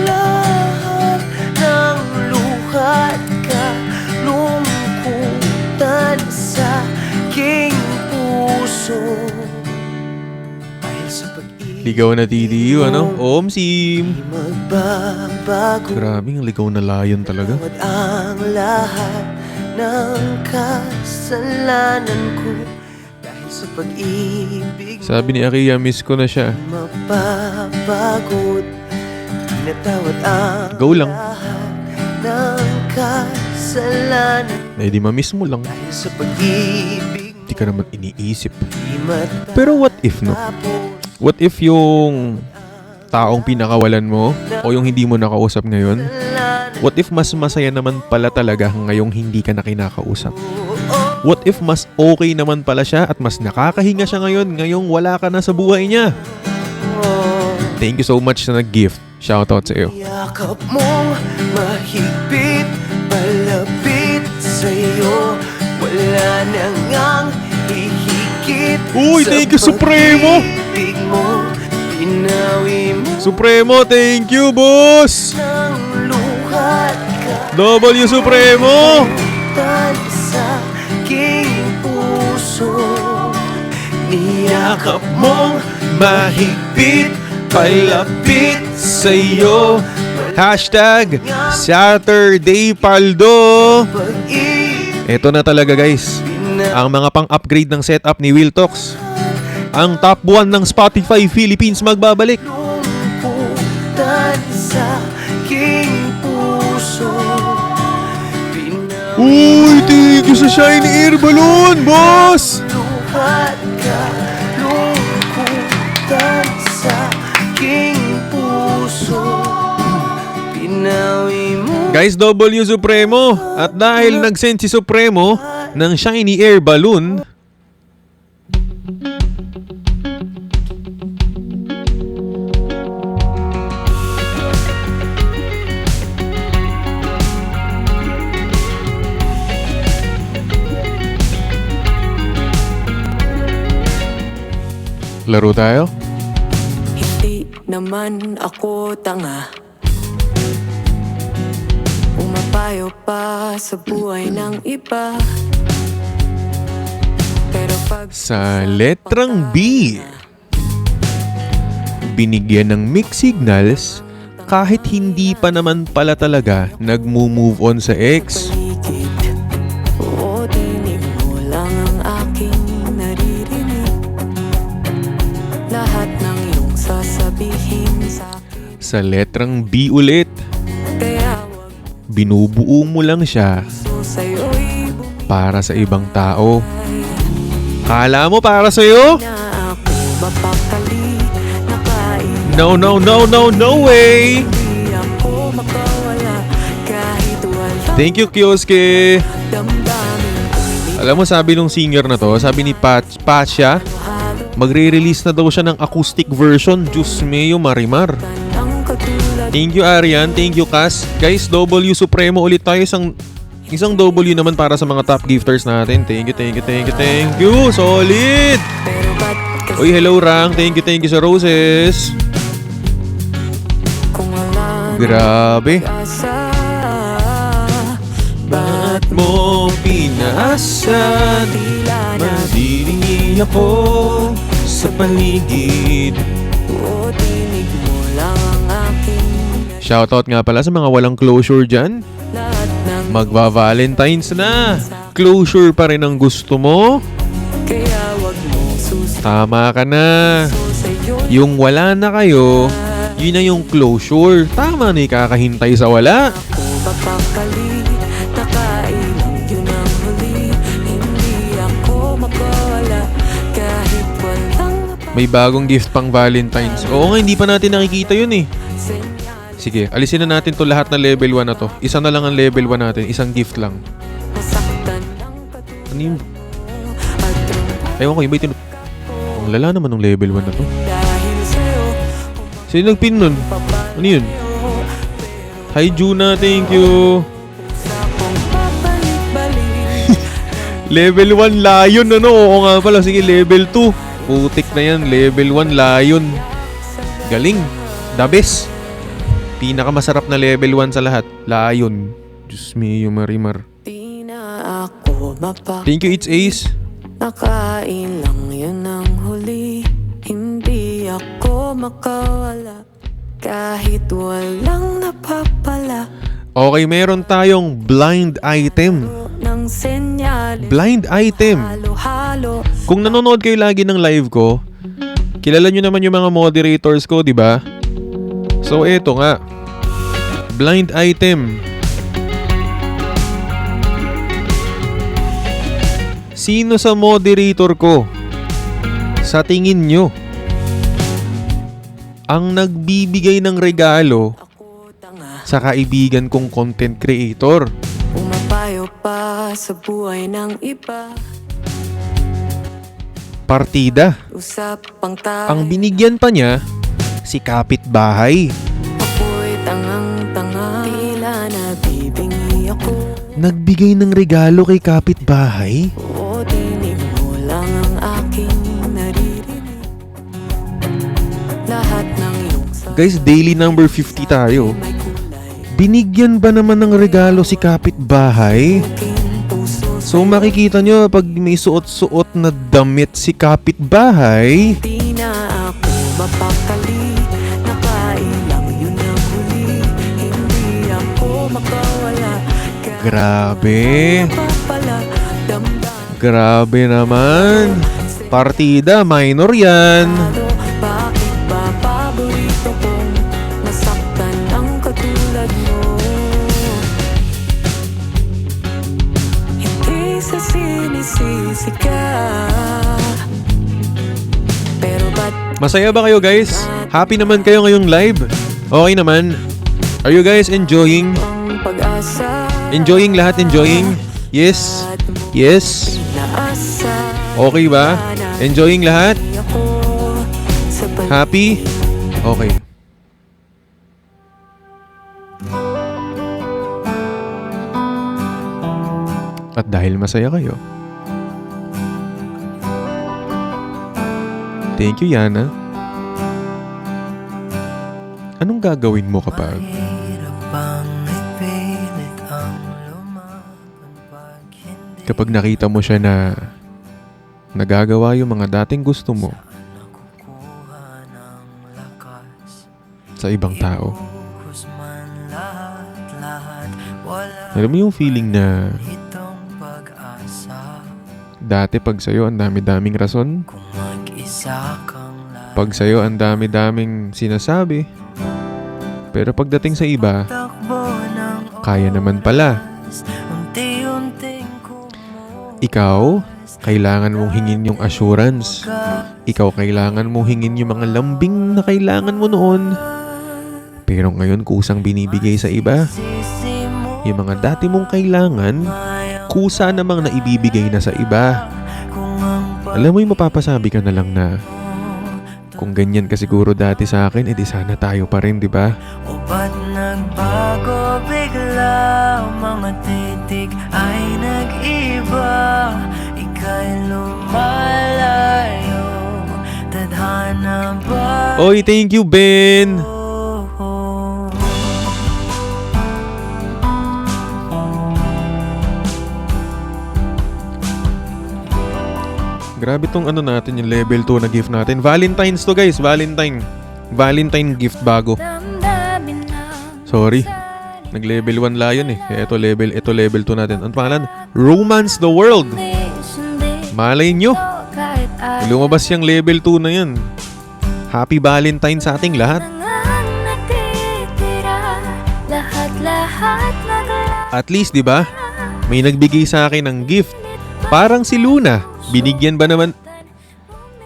lahat ng luhat ka, lungkutan sa aking puso. Dahil sa pag-ibig Ligaw na TTU, ano? Omsim! di magbabago. Grabe, ang ligaw na lion talaga. Tawad ang lahat ng kasalanan ko. Dahil sa pag-ibig mo, Sabi ni Akia, miss ko na siya. mapapagod. Tinatawad ang Go lang. lahat ng kasalanan. Eh di ma-miss mo lang. Dahil sa pag-ibig mo, Di ka naman iniisip. di matapos. Pero what if, no? What if yung taong pinakawalan mo o yung hindi mo nakausap ngayon, what if mas masaya naman pala talaga ngayong hindi ka na kinakausap? What if mas okay naman pala siya at mas nakakahinga siya ngayon ngayong wala ka na sa buhay niya? Thank you so much sa nag-gift. Shoutout sa iyo. Yakap mong mahigpit, palapit sa'yo. Wala nang ang hihigit. Uy, thank you, Supremo! pag-ibig mo, pinawi mo Supremo, thank you, boss! ng luhat ka. W Supremo! Tan sa aking puso. Niyakap mong mahigpit, palapit sa'yo. Hashtag Saturday Paldo. pag-ibig Ito na talaga, guys. Ang mga pang-upgrade ng setup ni Will Talks. Ang top 1 ng Spotify Philippines magbabalik. lungkutan sa aking puso. Uy, thank you sa shiny air balloon, boss! Luhat ka, lungkutan sa aking puso. Pinawi mo Guys, W Supremo. At dahil nag-send si Supremo ng shiny air balloon, Laro tayo? Hindi naman ako tanga. Pumapayo pa sa buhay ng iba. Pero pag Sa letrang B, binigyan ng mixed signals kahit hindi pa naman pala talaga nagmo-move on sa ex. paligid, o dinig mo lang ang aking naririnig. Lahat ng iyong sasabihin sa akin. Sa letrang B ulit, Kaya wag binubuo mo lang siya so sa'yo'y para sa ibang tao. Kala mo para sa'yo? na ako mapakali. Nakain No, no, no, no, no way! Hindi ako makawala kahit wala Thank you, Kioske! damdamin. Alam mo, sabi nung singer na to, sabi ni Pasha, magre-release na daw siya ng acoustic version. Diyos meo, Marimar. Ang katulad Thank you, Arian. Thank you, Cass. Guys, W Supremo ulit tayo. Isang W naman para sa mga top gifters natin. Thank you, thank you, thank you, thank you. Solid! pero ba't kasi Uy, hello, Rang. Thank you sa roses. kung wala Grabe. asa, ba't Mo pinaasan, tila na madiringi ako sa paligid. o dinig mo lang ang aking Shoutout nga pala sa mga walang closure dyan. lahat ng Magva-Valentine's na. Closure pa rin ang gusto mo? kaya wag mo suso Tama ka na. sa'yo Yung wala na kayo, yun na yung closure. Tama na ikakahintay sa wala. ako mapakali. Nakailang yun ang huli. Hindi ako makawala kahit walang May bagong gift pang Valentine's. Oo nga, hindi pa natin nakikita yun eh. napasenyal. Sige, alisin na natin to lahat na level 1 na to. Isa na lang ang level 1 natin. Isang gift lang. Masaktan ng katulad Ano yun? at rumpa Ewan ko, yung ba yung Ang lala naman ng level 1 na to. dahil sa'yo. Sino nagpin nun? Papayo Ano yun? Hi, Juna. Thank you. sa kong papalik-balik. Level 1 Lion, ano? Oo nga pala. Sige, level 2. Putik na yan. Level 1 Lion. Galing. The best. Pinakamasarap na level 1 sa lahat. Lion. Diyos mio, Marimar. Di na ako mapak. Thank you, It's Ace. Nakain lang yun ang huli. Hindi ako makawala kahit walang napapala Okay, meron tayong blind item. ng senyales. Blind item. Halo-halo Kung nanonood kayo lagi ng live ko, kilala nyo naman yung mga moderators ko, di ba? So, eto nga. Blind item. Sino sa moderator ko, sa tingin nyo, ang nagbibigay ng regalo ako tanga. sa kaibigan kong content creator? Pumapayo pa sa buhay ng iba. Partida. Usapang tayo. Ang binigyan pa niya, si kapitbahay. Ako'y tangang-tanga. Tila nabibingi ako. Nagbigay ng regalo kay kapitbahay? O dinig mo lang ang aking naririnig. Lahat ng iyong sabi Guys, daily number 50 tayo. may kulay. Binigyan ba naman ng regalo si kapitbahay? Aking puso So makikita nyo pag may suot-suot na damit si kapitbahay, di na ako mapakali. Nakailang yun ang huli. Hindi ako makawala kahit grabe. napapala. Damdamin Grabe naman. Partida, minor yan. Ano, bakit ba paborito kong masaktan ang katulad mo? Hindi sa sinisisi ka. Pero ba't Masaya ba kayo guys? Happy naman kayo ngayong live? Okay naman? Are you guys enjoying? ang pag-asa? Enjoying lahat? Enjoying? Yes? Yes? Naasa Okay ba? Enjoying lahat? ako sa Happy? Okay. At dahil masaya kayo, Thank you, Yana. Anong gagawin mo kapag nakita mo siya na nagagawa yung mga dating gusto mo sa ibang tao? Alam mo yung feeling na dati pag sa'yo ang dami-daming rason, pag sa'yo ang dami-daming sinasabi, pero pagdating sa iba, kaya naman pala. Ikaw, kailangan mong hingin yung assurance. Ikaw, kailangan mong hingin yung mga lambing na kailangan mo noon. Pero ngayon, kusang binibigay sa iba. Yung mga dati mong kailangan, kusa namang naibibigay na sa iba. Alam mo yung mapapasabi ka na lang na, kung ganyan ka siguro dati sa akin, edi sana tayo pa rin, di ba? O ba't nagbago bigla? Mga titig ay nag-iba. Ika'y lumalayo. Tadhana ba? Oy, thank you, Ben! Grabe tong ano natin, yung level 2 na gift natin. Valentine's to, guys. Valentine gift bago. Sorry. Nag-level 1 la yun eh. Kaya ito level 2 natin. Ang pangalan? Romance the World. Malay nyo. Lumabas yung level 2 na yan. Happy Valentine sa ating lahat. At least, di ba? May nagbigay sa akin ng gift. Parang si Luna. Binigyan ba naman?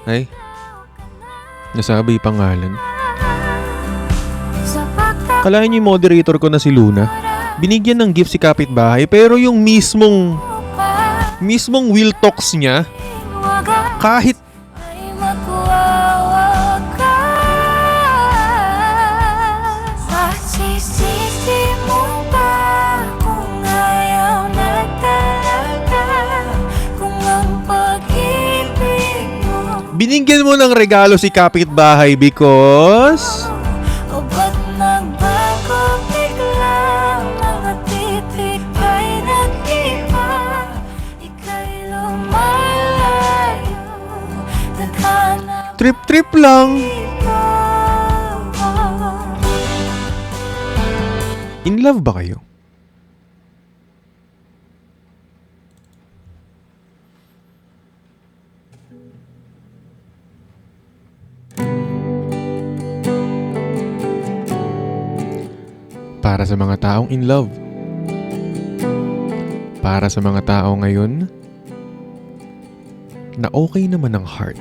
Ay. Nasabi yung pangalan. Kalahin niyo yung moderator ko na si Luna. Binigyan ng gift si kapitbahay, pero yung mismong Will Talks niya, kahit binigyan mo ng regalo si kapitbahay because O ba't nagbago bigla? Mga titig ay nag-iba. Ika'y lumalayo. Tadhana trip lang. ba? In love ba kayo? Para sa mga taong in love. Para sa mga tao ngayon na okay naman ang heart.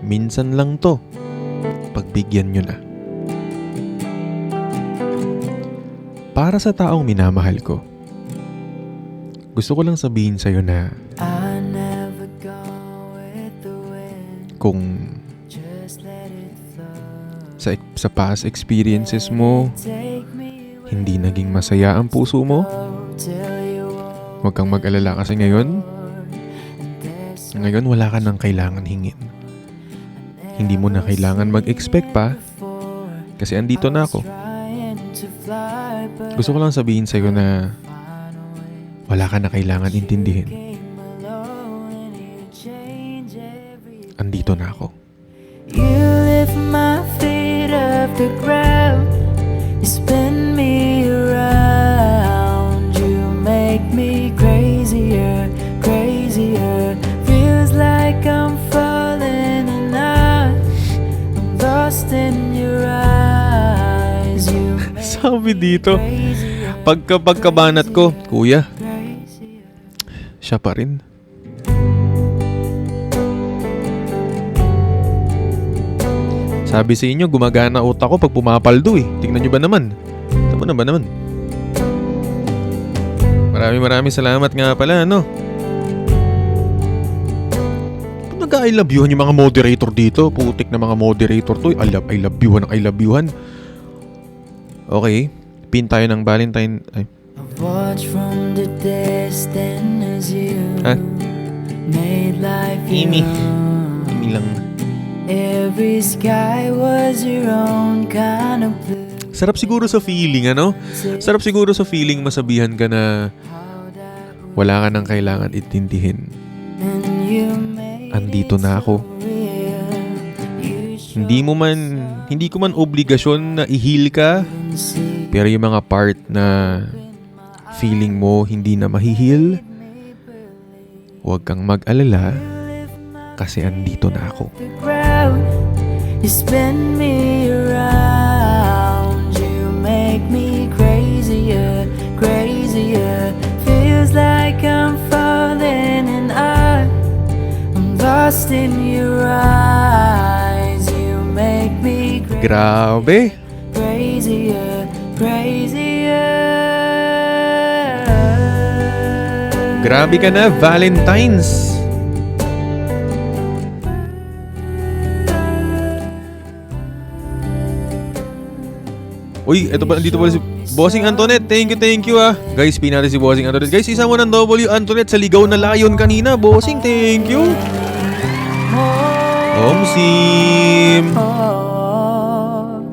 Minsan lang to. Pagbigyan nyo na. Para sa taong minamahal ko, gusto ko lang sabihin sa'yo na I never go with the wind. kung Just let it flow. sa past experiences mo Take me hindi naging masaya ang puso mo, till you want. huwag kang mag-alala kasi ngayon wala ka nang kailangan hingin. Hindi mo na kailangan mag-expect pa kasi andito na ako. Trying to fly, but Gusto ko lang sabihin sa'yo na wala ka na kailangan intindihin. came alone and you change everything. Andito na ako. You lift my feet off the ground. You spin me around. You make me crazier, crazier. Feels like I'm falling in love. I'm lost in your eyes. You make Sabi dito, crazier, pagkabanat ko, kuya, crazier. siya pa rin. Sabi sa inyo, gumagana utak ko pag pumapaldo eh. Tingnan nyo ba naman? Tama na ba naman? Maraming salamat nga pala, no? Kung nag-I love youhan yung mga moderator dito, putik na mga moderator to. I love youhan. Okay, pin tayo ng Valentine. Ay, I watch from the distance as you Ah? made life Amy. your own. feeling lang. Every sky was your own kind of blue. Sarap siguro sa feeling, ano? Sarap siguro sa feeling masabihan ka na wala ka nang kailangan itindihin. And you made Andito na ako. real. You Hindi ko man obligasyon na i-heal ka, see pero yung mga part na feeling mo hindi na mahihil, huwag kang mag-alala kasi andito na ako. the crowd. You spin me around. You make me crazier, crazier. Feels like I'm falling and I'm lost in your eyes. You make me Grabe! crazier, crazier. Grabe ka na, Valentine's! Uy, eto pa, nandito pala si Bossing Antoinette. Thank you ah. Guys, pin natin si Bossing Antoinette. Guys, isa mo ng W Antoinette sa ligaw na layon kanina. Bossing, thank you. Sim. Oh,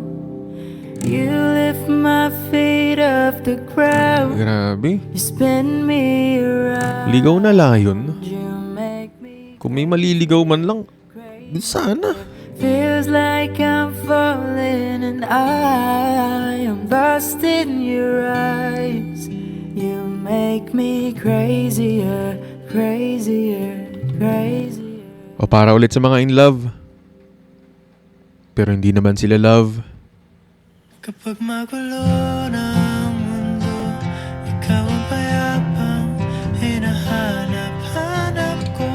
you lift my feet off the ground. Grabe. You spin me around. Ligaw na layon. You make me Kung may maliligaw man lang, sana. feels like I'm falling and I am lost in your eyes. You make me crazier, crazier, crazier. O para ulit sa mga in love. Pero hindi naman sila love. Kapag magulo ng mundo, ikaw ang payapang hinahanap-hanap ko.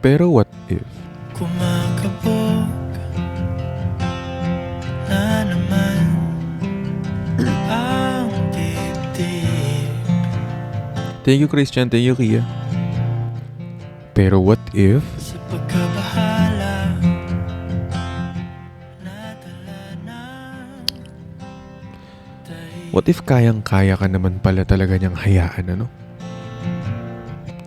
Pero what if? Kumakabog na naman ang dibdib. Thank you Christian, thank you Kia. Pero what if? Sa pagkabahala nadala na. What if kayang-kaya ka naman pala talaga niyang hayaan, ano?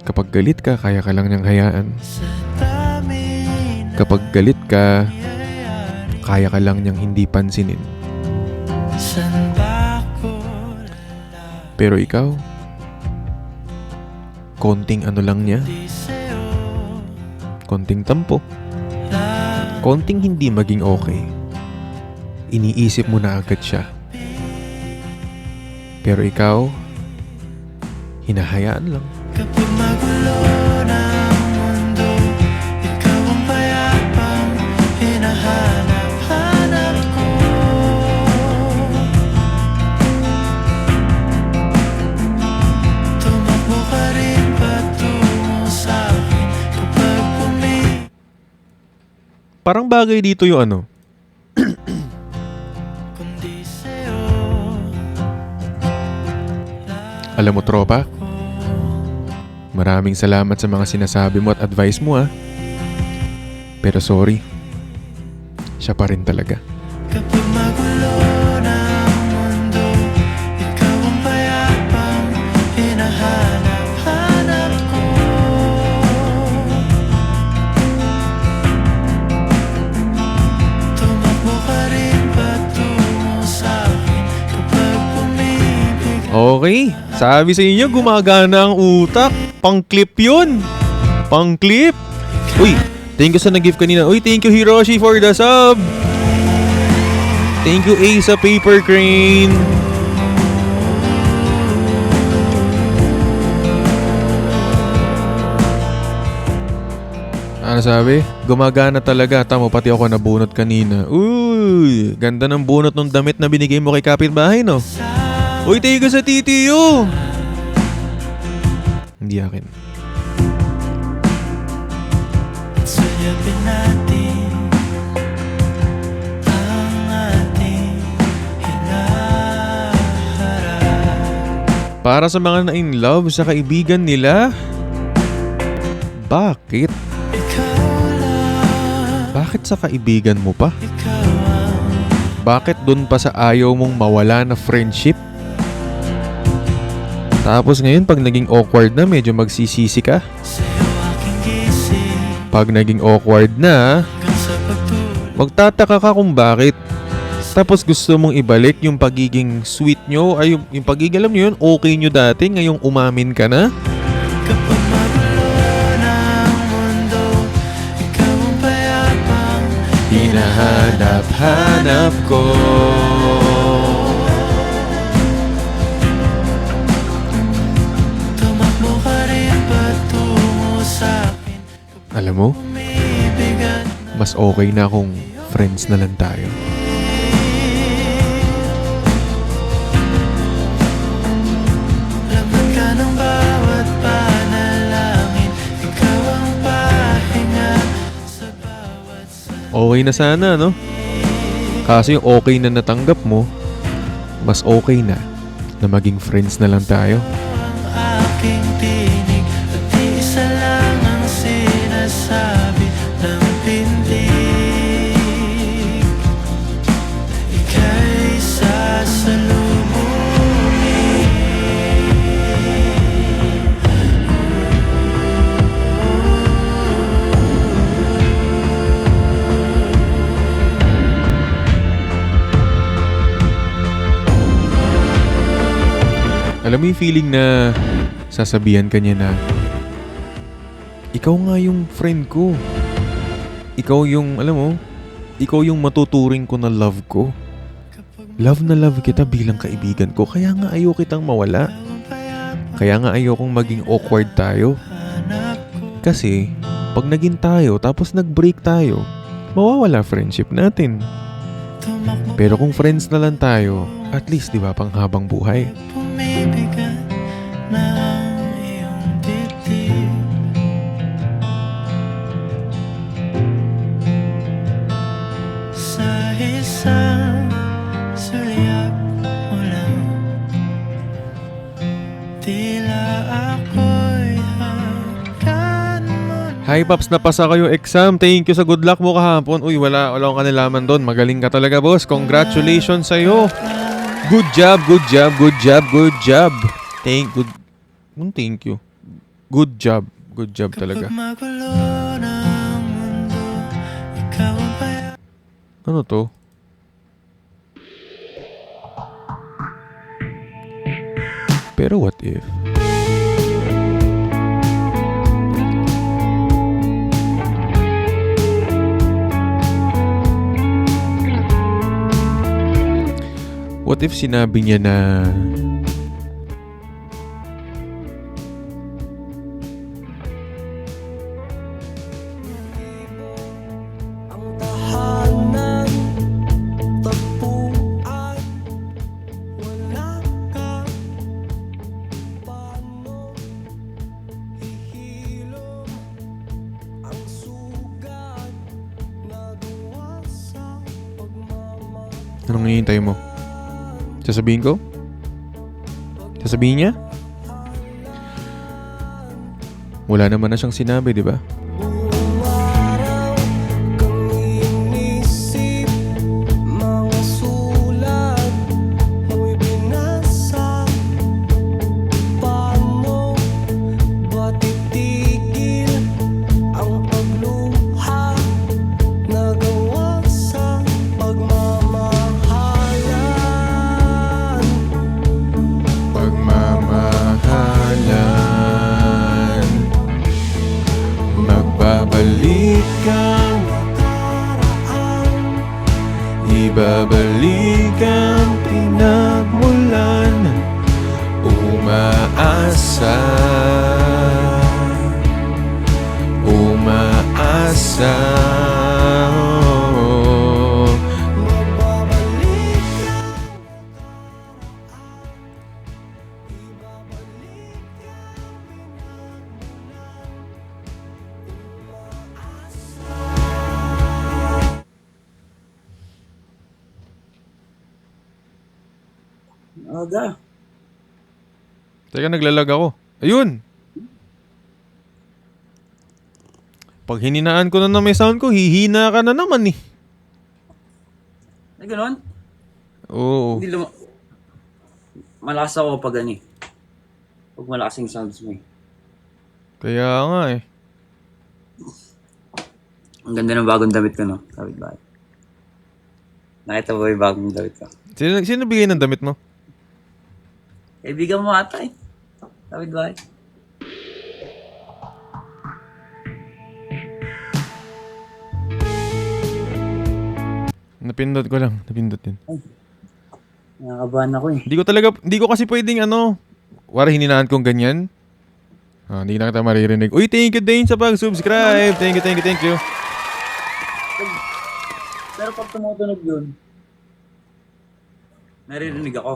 Kapag galit ka, kaya ka lang niyang hayaan. Sa dami na Kapag galit ka, nangyayari, kaya ka lang niyang hindi pansinin. saan ba ako lalaki Pero ikaw, konting ano lang niya, sa'yo? konting tampo, konting hindi maging okay, iniisip mo na agad siya. Pero ikaw, hinahayaan lang. Kapag magulo ng mundo, ikaw ang payapang hinahanap-hanap ko. Tumakbo ka rin patungo sa'kin kapag Parang bagay dito yung ano, kundi sa'yo. alam mo tropa, maraming salamat sa mga sinasabi mo at advice mo Pero sorry, siya pa rin talaga. Kapag magulo ng mundo, ikaw ang payapang hinahanap-hanap ko. Tumakbo ka rin patungo sa'kin kapag pumipig. Okay, sabi sa inyo gumagana ang utak. Pang-clip yun. Pang-clip. Uy, thank you sa nag-gift kanina. Uy, thank you Hiroshi for the sub. Thank you A sa Paper Crane. Ano sabi? Gumagana talaga. Tamo, pati ako nabunot kanina. Uy, ganda ng bunot ng damit na binigay mo kay kapitbahay, no? Uy, thank you sa TTU. Hindi akin. Sayapin natin ang ating hinaharap. Para sa mga na-in love sa kaibigan nila, bakit? Ikaw lang, Bakit sa kaibigan mo pa? ikaw ang Bakit dun pa sa ayaw mong mawala na friendship? Tapos ngayon, pag naging awkward na, medyo magsisisi ka. Pag naging awkward na, magtataka ka kung bakit. Tapos gusto mong ibalik yung pagiging sweet nyo, ay yung pagiging, alam nyo yun, okay nyo dati, ngayong umamin ka na. Hinahanap-hanap ko. Alam mo, mas okay na kung friends na lang tayo. Okay na sana, no? Kasi yung okay na natanggap mo, mas okay na maging friends na lang tayo. Aking tinig at isa lang ang sinasabi ng pindig. Ika'y sasalubungin. Alam mo yung feeling na sasabihan ka niya na ikaw nga yung friend ko. Ikaw yung, alam mo, ikaw yung matuturing ko na love ko. Love na love kita bilang kaibigan ko. Kaya nga ayaw kitang mawala. Kaya nga ayaw kong maging awkward tayo. Kasi, pag naging tayo tapos nag-break tayo, mawawala friendship natin. Pero kung friends na lang tayo, at least, di ba, pang habang buhay. Pumibigat na ang iyong dibdib. Sa isang sulyap mo lang, tila ako'y hagkan mo. Hi Paps, napasa kayo exam. Thank you sa good luck mo kahapon. Uy, wala akong kanilaman doon. Magaling ka talaga, boss. Congratulations sa'yo. Good job, good job, good job, good job. Thank you. Good job talaga. Kapag magulo ng mundo, ikaw ang paya. Ano to? Pero what if? What if sinabi niya na Tahanan, tagpuan, wala ka. Paano hihilom ang sugat na gawa sa pagmamahal? anong hinihintay mo? Sasabihin ko? Sasabihin niya? Wala naman na siyang sinabi, di ba? Buong araw kang inisip, mga sulat mo'y binasa. Paano ba titigil ang pagluha na gawa sa pagmamahalan? Pagmamahalan. Magbabalik ang Nakaraan, ibabalik ang pinagmulan. Umaasa. Umaasa. magbabalik Aga. Teka, naglalag ako. Ayun! Pag hininaan ko na may sound ko, hihina ka na naman eh. Ay, ganun? Oo. Hindi Malakas ako pag gani. Huwag malakas yung sounds mo eh. Kaya nga eh. Ang ganda ng bagong damit ko, no? Kapit bahay. Nakita mo ba yung bagong damit ko? Sino bigay ng damit mo? Kaibigan mo ata eh. Kapit bahay. Napindot ko lang. Napindot din. Nakakabahan ako eh. Hindi ko kasi pwedeng wala hininaan kong ganyan. Hindi na kita maririnig. Uy, thank you Dane sa pag-subscribe. Thank you. Pero pag tumutunog yun, naririnig ako.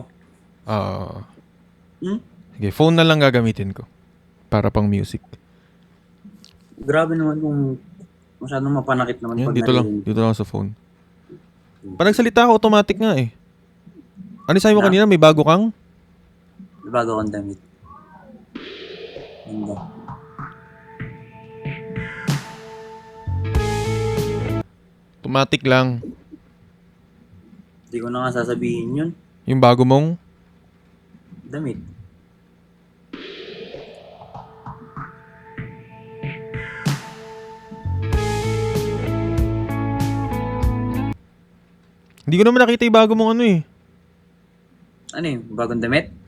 Hmm? Sige, phone na lang gagamitin ko. Para pang music. Grabe naman kung masyadong mapanakit naman Yan, pag naririnig. dito lang sa phone. Pag nagsalita ako, automatic nga eh. Ano sabi mo Na? kanina? May bago kang? May bago akong damit. Ganda. Automatic lang. Hindi ko na nga sasabihin yun. Yung bago mong? Damit. Hindi ko naman nakita yung bago mong ano eh. Ano yun? Bagong damit?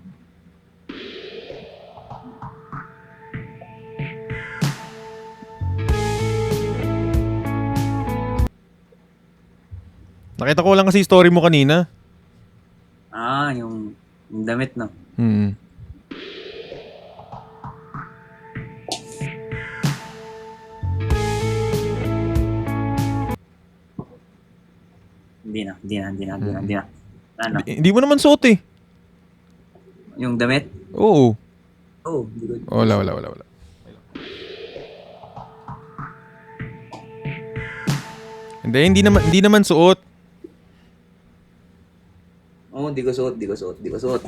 Nakita ko lang kasi yung story mo kanina. Yung damit, no? Hmm. Hindi na. Ano? Hindi mo naman suot eh. Yung damit? Oo. Oo, hindi ko. Wala. Hindi naman suot. Oo, di ko suot.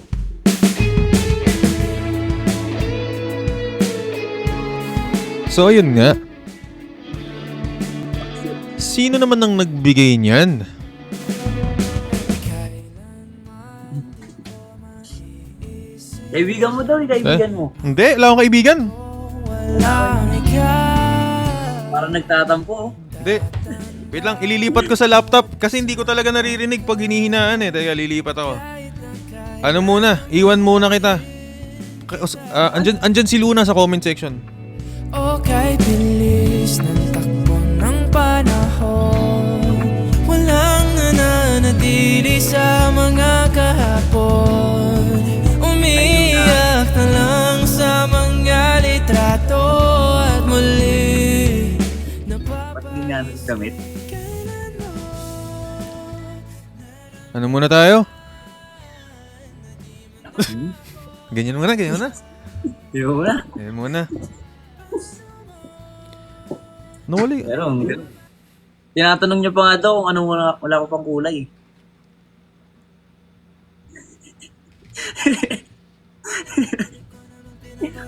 So ayun nga. Sino naman ang nagbigay niyan? Kaibigan mo daw, kaibigan mo. Hindi, wala akong kaibigan. Parang nagtatampo, oh. Hindi. Wait lang, ililipat ko sa laptop kasi hindi ko talaga naririnig pag hinihinaan eh. Teka, lilipat ako. Ano muna? Iwan muna kita. Andyan si Luna sa comment section. O kahit bilis ng takbo ng panahon, walang nananatili sa mga kahapon. Umiiyak na lang sa mga litrato at muli Ba't hindi nga damit? Ano muna tayo? Ganyan muna. Di ba na? Ganyan muna. Nawali. Pero, tinatanong niyo pa nga daw kung anong wala ko pang kulay.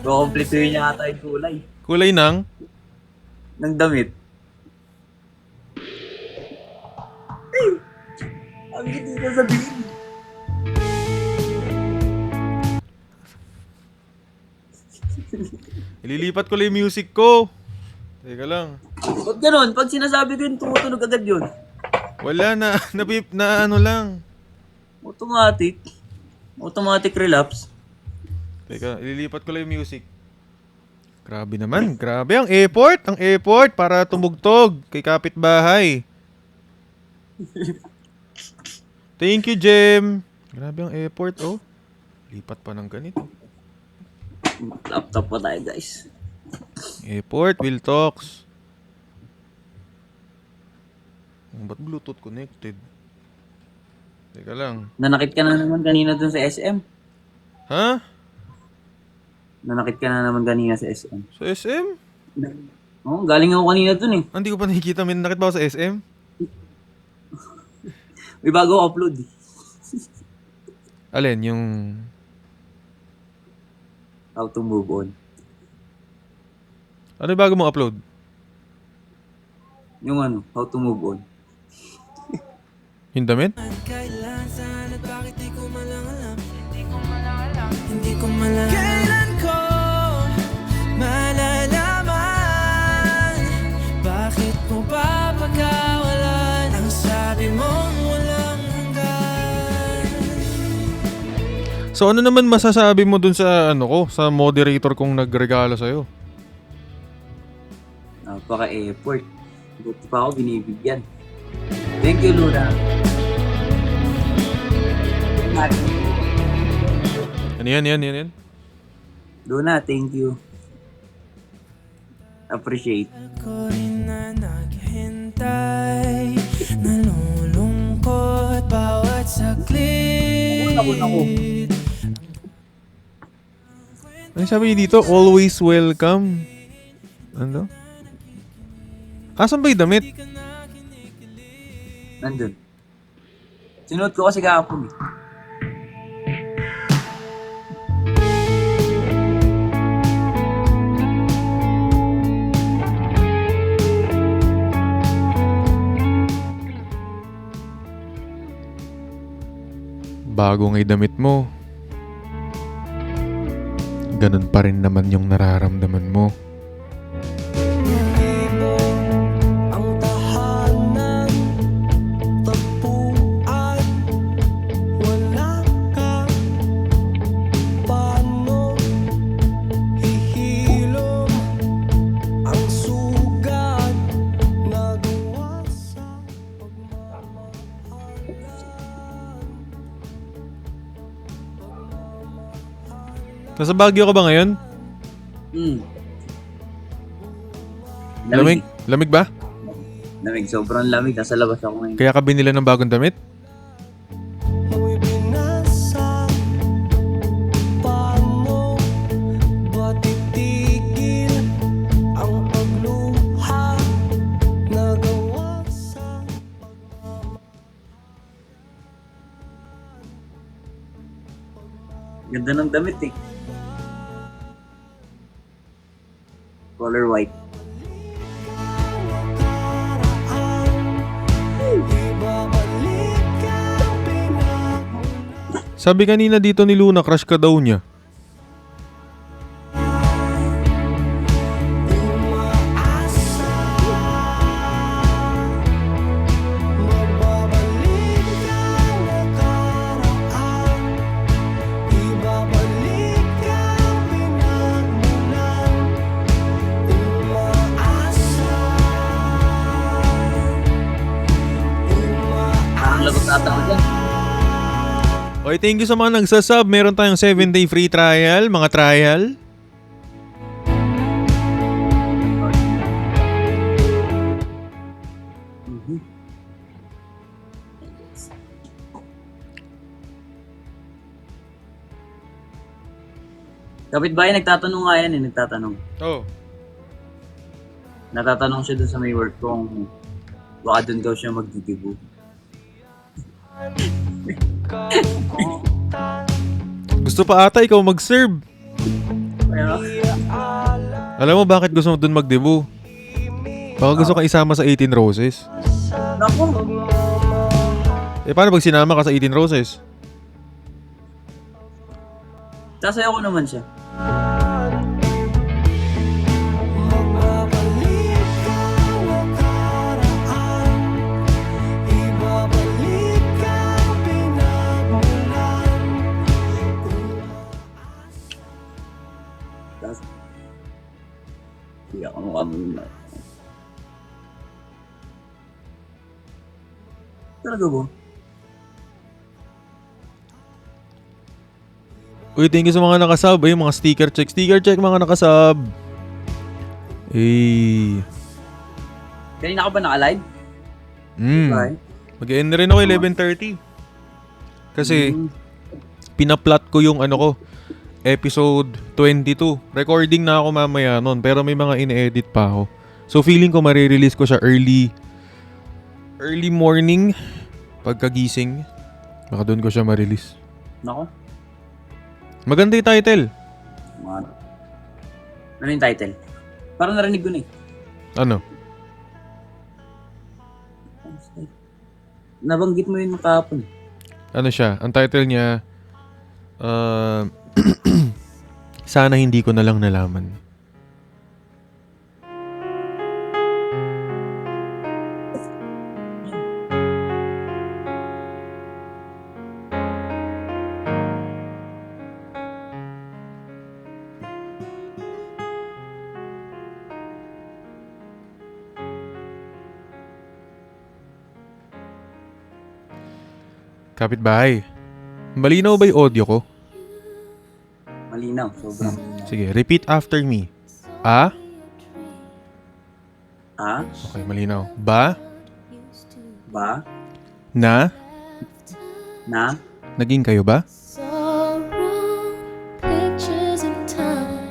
Kukomplituhin niya ata yung kulay Kulay ng? ng damit. Ay! Ang hindi ko sabihin. Ililipat ko lang yung music ko. Teka lang. Ba't ganun? Pag sinasabi ko yun, tumutunog agad yun. Wala na. Na ano lang. Automatic relapse. Teka, ililipat ko lang yung music. Grabe naman. Grabe ang effort. Ang effort para tumugtog kay kapitbahay. Thank you, Jem. Grabe ang effort, oh. Lipat pa ng ganito. Laptop pa tayo, guys. Effort, Will Talks. Ba't Bluetooth connected? Teka lang. Nanakit ka na naman kanina dun sa SM. Ha? Nanakit ka na naman kanina sa SM. Sa SM? Oo, galing ako kanina dun eh. Hindi ko pa nakikita. May nakit ba ako sa SM? May bago upload. Alin? Yung... How to move on. Ano yung bago mong upload? Yung how to move on. Yung damit? kailan, saan at bakit di ko malang alam. Hindi ko malang kailan ko So ano naman masasabi mo dun sa sa moderator kong nagregalo sa'yo? Napaka-effort. Buti pa ako binibigyan. Thank you, Luna. Ano yan? Luna, thank you. Appreciate. Ko rin na naghintay, nalulungkot bawat saglit. Ano sabi niyo dito? Always welcome. Ano? Asan ba yung damit? Nandun. Sinuot ko kasi kahapon eh. Bago nga'y damit mo. Ganun pa rin naman yung nararamdaman mo. Ang tahanan, tagpuan, wala ka. Paano hihilom ang sugat nagawa sa Nasa Baguio ka ba ngayon? Lamig. Lamig ba? Lamig. Sobrang lamig. Nasa labas ako ngayon. Kaya ka binili ng bagong damit? mo'y binasa. Paano ba titigil ang pagluha nagawa sa Ganda ng damit eh. Color white. ibabalik ang pinag Sabi kanina dito ni Luna, crush ka daw niya. umaasa. Magbabalik ang nakaraan, ibabalik ang pinagmulan. Umaasa. Ang lagot ata ko dyan. Okay, thank you sa mga nagsasub. Meron tayong 7-day free trial, mga trial. Kapitbahay nagtatanong nga yan eh. Nagtatanong. Oh. Natatanong siya dun sa may work kung baka dun daw siya magdidibo. Gusto pa ata ikaw mag-serve. Kaya, Alam mo bakit gusto mo dun mag-debut? Baka gusto ka isama sa 18 Roses. naku, Eh paano pag sinama ka sa 18 Roses? sasayaw ko naman siya. Magbabalik ang nakaraan, ibabalik ang pinagmulan. Tapos, hindi ako mukha mo. Talaga ba? Uy, thank you sa mga nakasub. Ay, mga sticker check. Sticker check mga nakasub. Eh. Kanina ka ba naka-live? Mm. Mag-end rin ako 11:30. Kasi pinaplot ko yung episode 22. Recording na ako mamaya nun, pero may mga ine-edit pa ako. So feeling ko marirelease ko siya early morning pagkagising. Baka doon ko siya ma-release. Nako. Maganda yung title. Ano yung title? Parang narinig ko na eh. Ano? Nabanggit mo yun kahapon. Ano siya? Ang title niya, Sana Hindi Ko Na Lang Nalaman. Kapitbahay. Malinaw ba yung audio ko? Malinaw, sobrang malinaw. Sige, repeat after me. A? A, Okay, malinaw. Ba? ba, Na? na, Naging kayo ba? Sorrow, pictures of time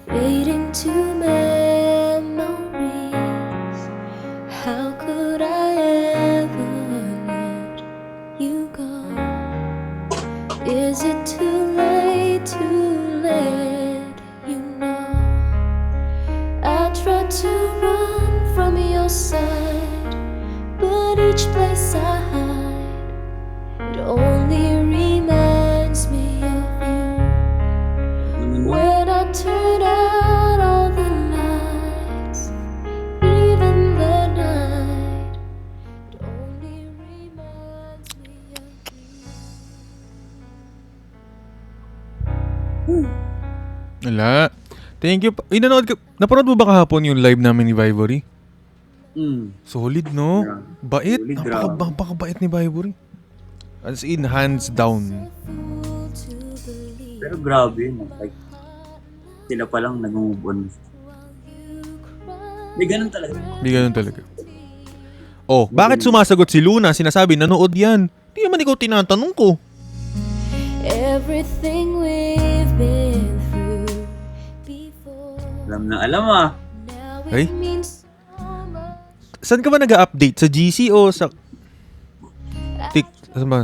fading to memories. How could I ever let you go? Is it too late to let you know? I tried to run from your side, but each place I hide, it only reminds me of you. When I turn out all the lights, even the night, it only reminds me of you. Wala. Thank you. Napanood mo ba kahapon yung live namin ni Vivory? Solid, no? Yeah. Bait. Solid, grabe. Napakabait ni Vivory. As in, hands down. Fool to believe Pero grabe yun. Like, sila pa lang nag-move on. May ganun talaga. Hindi ganun talaga. Oh, bakit sumasagot si Luna? Sinasabi, nanood yan. Hindi naman ikaw tinatanong ko. everything we've been through before. Alam na alam ah. Now Ay? it means so much. Saan ka ba nag-update? Sa GC o sa...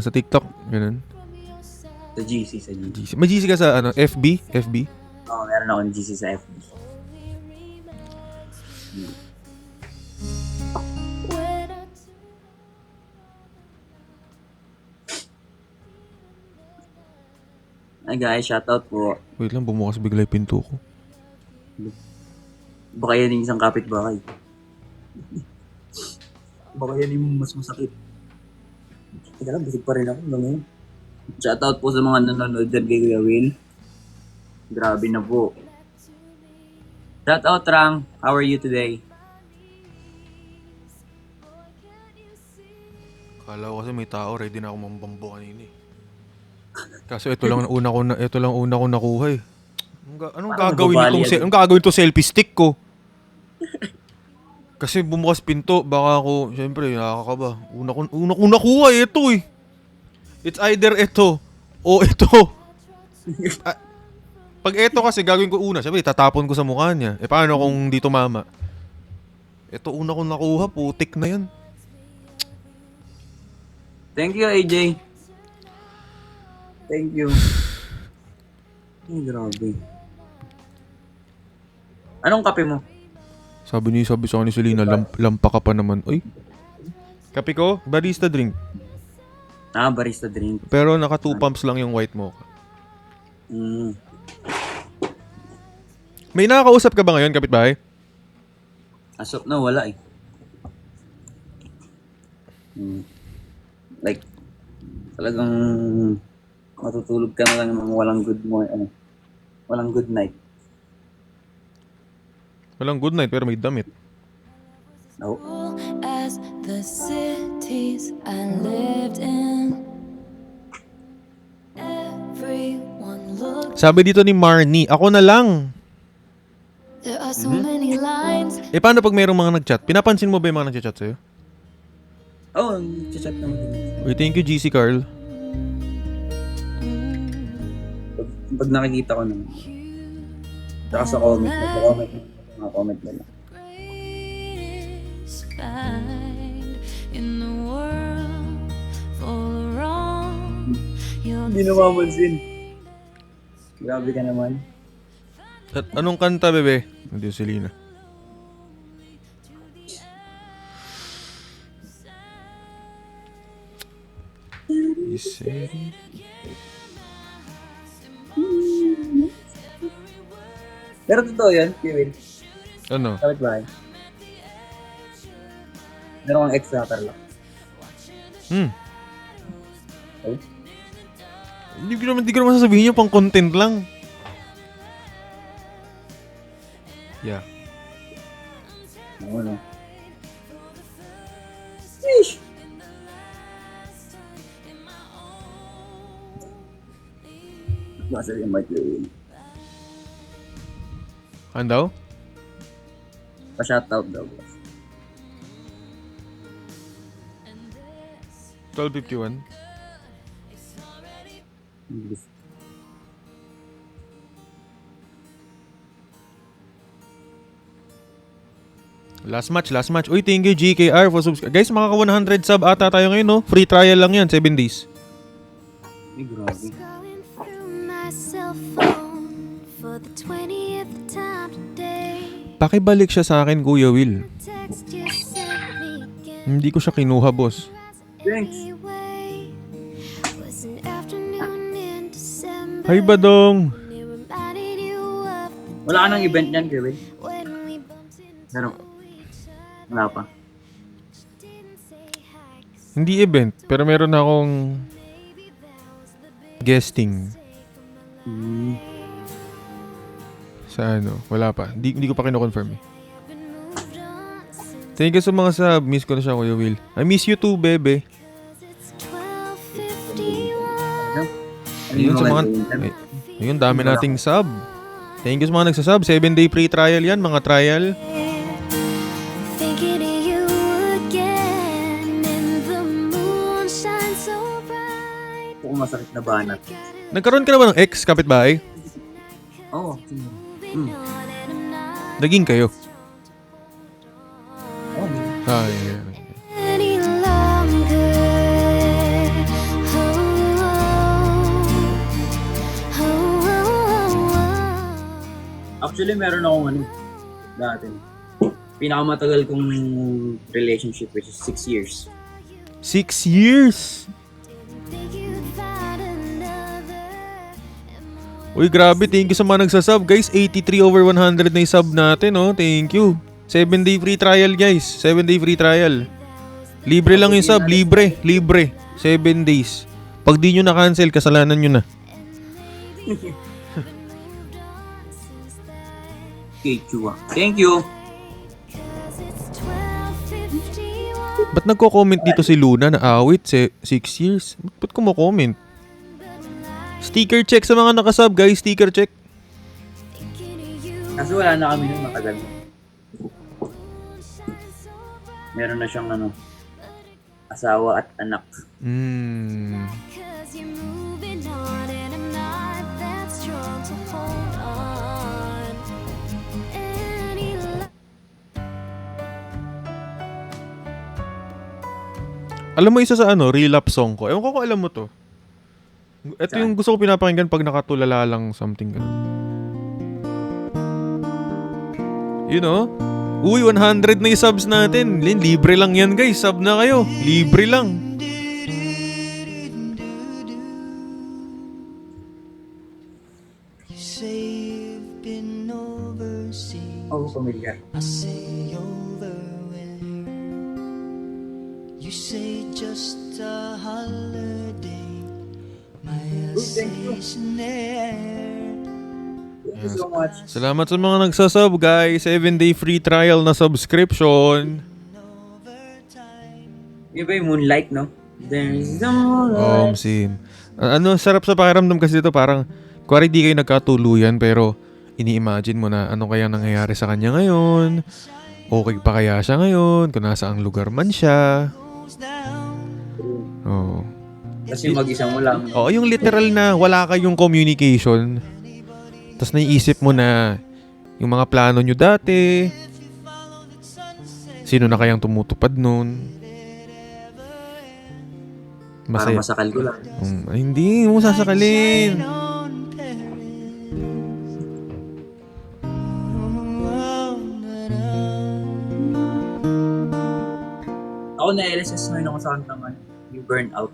sa TikTok? Ganun. Sa GC, sa GC. GC. May GC ka sa ano, FB? FB? Oo, meron ako ng GC sa FB. When I Ay guys, shoutout po. Wait lang, bumukas bigla yung pinto ko. Baka yan yung isang kapitbahay. Baka yan yung mas masakit. Teka lang, busog pa rin ako hanggang ngayon. Shoutout po sa mga nanonood dyan kay Kuya Will. Grabe na po. Shoutout Rang, how are you today? Kala ko kasi may tao, ready na ako mambambo kanina eh. Kaso ito lang una ko nakuha eh. Anong Parang gagawin nababali itong agad. anong gagawin to selfie stick ko? Kasi bumukas pinto, baka ako, syempre, nakakaba. Una ko nakuha eh, ito eh. It's either ito o ito. Ah, pag ito kasi gagawin ko una, syempre tatapon ko sa mukha niya. Eh paano kung dito mama? Ito una ko nakuha, putik na yan. Thank you AJ. Thank you. Ay, grabe. Anong kape mo? Sabi sa ni Selena, lampa ka pa naman. Uy. Kape ko, barista drink. Ah, barista drink. Pero naka 2 pumps lang yung white mocha. May nakakausap ka ba ngayon, kapitbahay? As of now, wala eh. Like, talagang matutulog ka na lang ng walang walang good night. Walang good night pero may damit. No? as the cities I lived in, everyone looked. Sabi dito ni Marnie, ako na lang. There are so many lines. Eh paano pag mayroong mga nag-chat? Pinapansin mo ba yung mga nag-chat sa'yo? Oh, chat naman din. Uy, thank you GC Carl. Pag nakikita ko naman. Saka sa comment nila. Greatest find in the world for wrong. Hindi namamansin. Grabe ka naman. At anong kanta, bebe? Hindi si Selena. Pero totoo yan, Kevin. Ano? Kapit bahay. Meron kang extra tarlac. Oh? Hindi ko naman sasabihin yung pang content lang. Yeah. Oo, no. Sheesh! Basta yung Mike Will. Ano daw? Pa-shoutout daw, boss. 12:51. Last match. Uy, thank you GKR for subscribe. Guys, makaka 100 sub ata tayo ngayon, no? Free trial lang yan, 7 days. Ay, grabe. Scrolling through my cell phone for the 20th time today. Pakibalik siya sa akin, Kuya Will. Text you sent me again. Hindi ko siya kinuha, boss. Thanks. Anyway, was an afternoon in December. Hi, Badong! It reminded you of Wala ka ng event niyan, Kevin? when we bumped into Meron. each other. Wala pa. Didn't say hi 'cause Hindi event, pero meron akong maybe that was the big guesting mistake of my life. sa ano. Wala pa. Hindi ko pa kino-confirm eh. Been moved on since Thank you sa mga sub. Miss ko na siya, Kuya Will. I miss you too, bebe. it's 12:51. Ayun sa mga... Ay, ayun, dami nating sub. Thank you sa mga nagsasub. 7-day free trial yan, mga trial. Thinking of you again, and the moon shines so bright. Kung masakit na banat. Nagkaroon ka na ba ng ex, kapitbahay? Oo. Moving on and I'm not Naging kayo. Oo. Yeah. any longer. Actually, meron akong ano, dati. Pinakamatagal kong relationship, which is 6 years. 6 years! Think you'd find another. Uy, grabe. Thank you sa mga nagsasub, guys. 83 over 100 na yung sub natin, oh. Thank you. 7-day free trial, guys. 7-day free trial. Libre lang yung sub. Libre. 7 days. Pag di nyo na-cancel, kasalanan nyo na. Okay, Chua. Thank you. Cause it's 12:51. Ba't nagko-comment dito si Luna na awit? 6 years? Ba't kumo-comment? Sticker check sa mga nakasub, guys. Sticker check. Thinking of you. Kasi wala na kami nun matagal. Meron na siyang ano, asawa at anak. Cause you're moving on and I'm not that strong to hold on. Any Alam mo isa sa ano, relapse song ko. Ewan ko kung alam mo to. Ito yung gusto ko pinapakinggan pag nakatulala lang something ganun. You know? Uy, 100 na yung subs natin. Libre lang yan, guys. Sub na kayo. Libre lang. Oo, pamilya. Thank you. Thank you so much. Salamat sa mga nagsasub, guys. 7-day free trial na subscription. Yung ba yung Moonlight, no? There's the moonlight. Sim. Ano, sarap sa pakiramdam kasi ito. Parang, kuwari di kayo nagkatuluyan, pero ini-imagine mo na ano kaya nangyayari sa kanya ngayon. Okay pa kaya siya ngayon? Kung nasaang lugar man siya. Oo. Kasi mag-isa mo lang. Oo, yung literal na wala kayong communication. Tapos naiisip mo na yung mga plano nyo dati. Sino na kayang tumutupad nun? Para masakal ko lang. Ay, hindi mo sasakalin. Ako na-LSS ngayon ako sa kantang yung Burnout.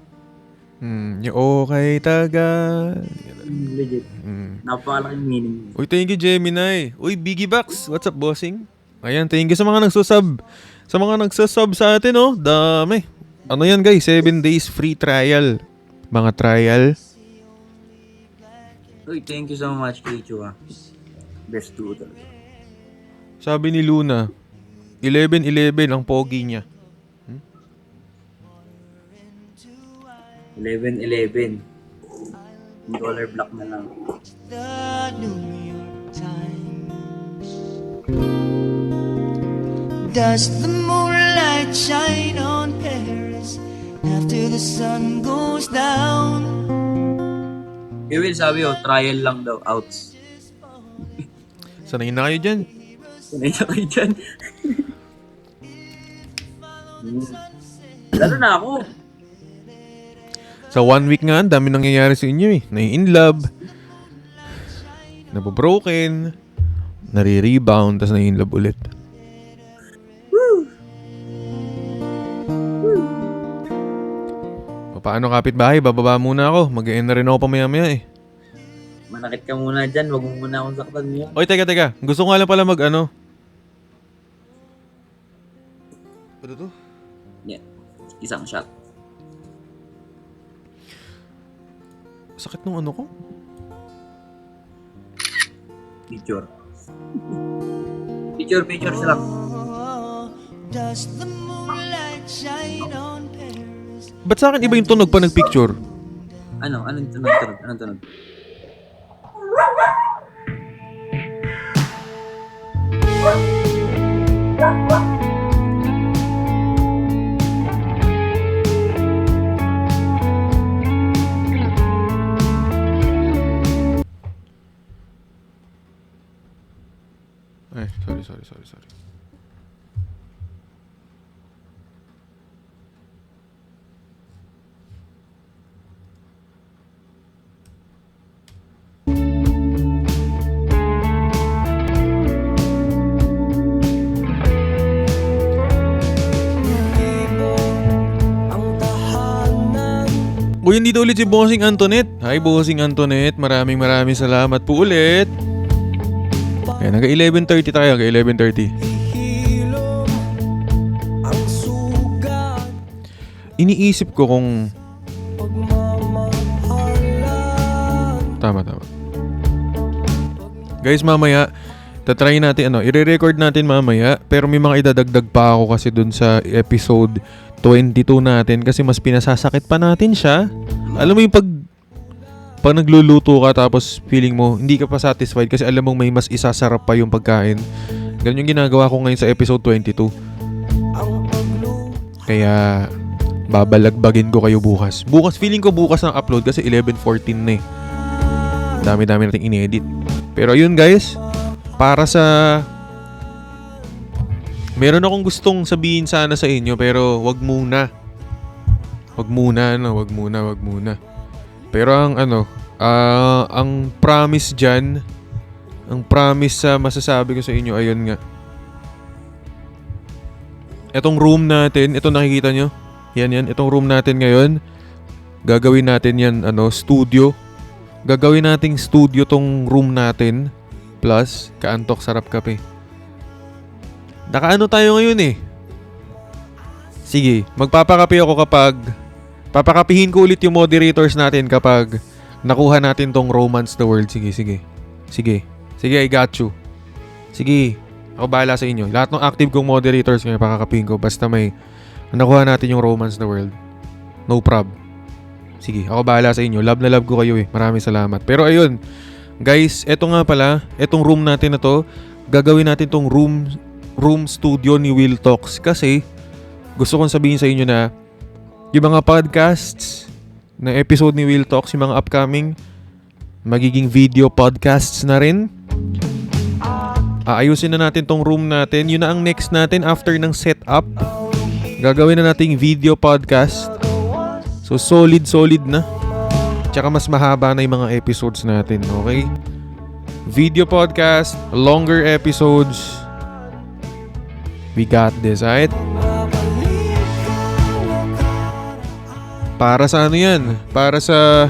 Yung okay tagal. Legit. Napakalaking meaning. Uy, thank you, Gemini. Uy, Biggie Bucks. What's up, bossing? Ayan, thank you sa mga nagsusub. Sa mga nagsasub sa atin, oh. Dami. Ano yan, guys? 7 days free trial. Mga trial. Uy, thank you so much, Chua. Best duo talaga. Sabi ni Luna, 11-11 ang pogi niya. 11-11. Color black na lang. The New York Times. Does the moonlight shine on Paris after the sun goes down? Kuya Will, sabi trial lang daw, outs. Sanay na kayo dyan. Sanay na kayo dyan. Lalo na ako. Sa 1 week nga, ang dami nangyayari sa inyo eh. Nai-in love, nabobroken, nare-rebound, tas nai-in love ulit. Paano kapitbahay? Bababa muna ako. Mag-e-end na rin ako pamaya-maya eh. Manakit ka muna dyan, wag mo muna akong saktan niya. Oy, teka. Gusto ko nga lang pala ano to? Yeah. Isang shot. Sakit nung ano ko? Picture lang. Does the moonlight shine on Paris? Ba't sa akin iba yung tunog pa nag-picture? Anong tunog? Ay, sorry. Uy, dito ulit si Bossing Antoinette. Hi, Bossing Antoinette. Maraming salamat po ulit. Ayan, hanggang 11:30 tayo. Hanggang 11:30. Iniisip ko kung... Tama. Guys, mamaya, tatry natin, i-record natin mamaya. Pero may mga idadagdag pa ako kasi dun sa episode 22 natin kasi mas pinasasakit pa natin siya. Alam mo yung pag nagluluto ka tapos feeling mo hindi ka pa satisfied kasi alam mong may mas isasarap pa yung pagkain. Ganun yung ginagawa ko ngayon sa episode 22. Kaya babalagbagin ko kayo bukas. Feeling ko bukas ang upload kasi 11:14 na eh. Dami nating in-edit. Pero yun guys, para sa... Meron akong gustong sabihin sana sa inyo pero wag muna. Wag muna. Pero ang promise diyan, ang promise sa masasabi ko sa inyo ayun nga. Etong room natin, ito nakikita nyo? Yan, itong room natin ngayon. Gagawin natin yan studio. Gagawin nating studio tong room natin. Plus, kaantok sarap kape. Nakaano tayo ngayon eh. Sige, magpapakape ako kapag... Papakapihin ko ulit yung moderators natin kapag nakuha natin tong Romance the World. Sige, I got you. Sige, ako bahala sa inyo. Lahat ng active kong moderators ngayon pakakapihin ko. Basta may nakuha natin yung Romance the World. No prob. Sige, ako bahala sa inyo. Love na love ko kayo eh. Maraming salamat. Pero ayun, guys, eto nga pala. Etong room natin na to, gagawin natin tong room studio ni Will Talks kasi gusto kong sabihin sa inyo na yung mga podcasts na episode ni Will Talks, yung mga upcoming magiging video podcasts na rin. Aayusin na natin tong room natin. Yun na ang next natin after ng setup. Gagawin na nating video podcast. So solid na. Tsaka mas mahaba na yung mga episodes natin, okay? Video podcast, longer episodes. We got this, right? Para sa ano yan? Para sa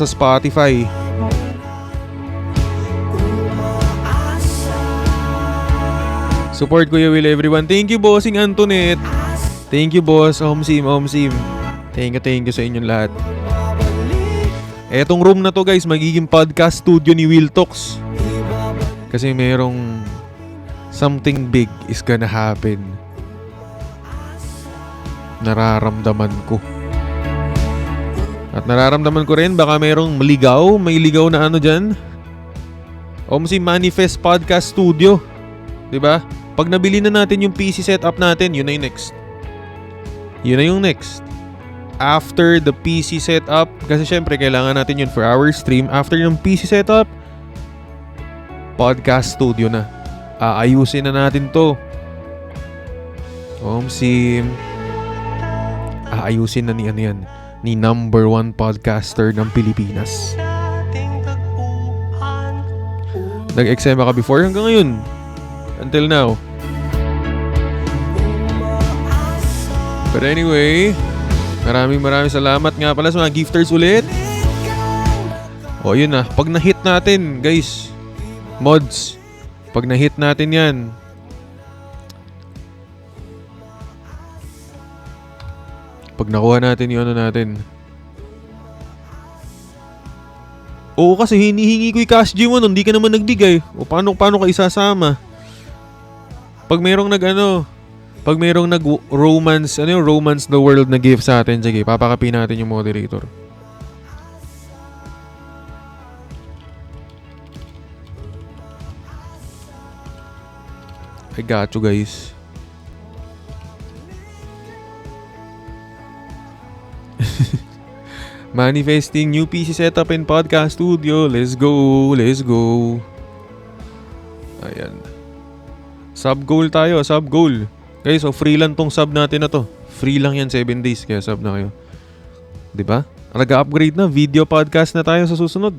Spotify. Support Kuya Will, everyone. Thank you, Bossing Antoinette. Thank you, Boss. Homsim. Thank you sa inyong lahat. Etong room na to, guys, magiging podcast studio ni Will Talks. Kasi merong something big is gonna happen. Nararamdaman ko. At At nararamdaman ko rin baka mayroong may ligaw na ano dyan. Si Manifest Podcast Studio. 'Di ba? Pag nabili na natin yung PC setup natin, yun na yung next. Yun na yung next. After the PC setup, kasi syempre kailangan natin yun for our stream. After yung PC setup, podcast studio na. Aayusin na natin to. Aayusin na ni number 1 podcaster ng Pilipinas. Nag-eksema ka before hanggang ngayon. Until now. But anyway, maraming salamat nga pala sa mga gifters ulit. Yun na. Pag na-hit natin, guys, mods, pag na-hit natin yan, pag nakuha natin yung ano natin. Kasi hinihingi ko yung cash G mo, hindi ka naman nagbigay. Paano ka isasama? Pag mayroong nag-romance, romance the world na gift sa atin, sige, papakapi natin yung moderator. I got you, guys. Manifesting new PC setup in podcast studio. Let's go. Ayan. Sub goal tayo, sub goal. Guys, free lang tong sub natin na to. Free lang yan, 7 days, kaya sub na kayo. 'Di ba? Nag-upgrade na, video podcast na tayo sa susunod.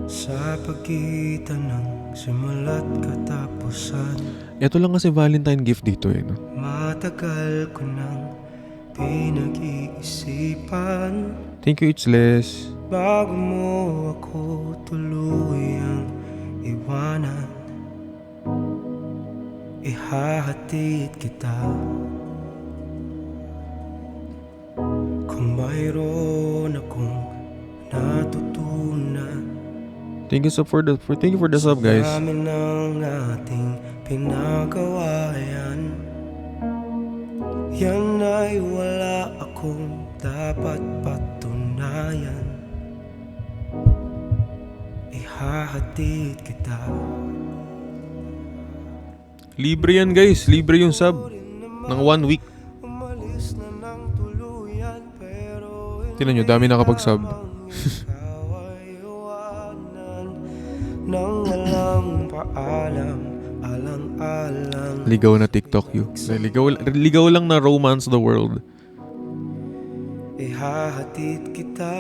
Sa pagitan ng simula't katapusan, Ito lang kasi Valentine gift dito no? matagal ko nang pinag-iisipan. Thank you, It's Less. Bago mo ako tuluyang iwanan, ihahatid kita. Kung mayroon akong natutunan, Thank you for the sub, guys. dami ng ating pinagawa yan. Yan ay wala akong dapat patunayan. Ihahatid kita. Libre yan, guys. Libre yung sub ng 1 week. Umalis na ng tuluyan, pero Tingnan nyo, dami nakapag-sub. ikaw ay iwanan nang walang paalam, alang-alang. Ligaw na TikTok you. Ligaw lang na romance the world. Ihahatid kita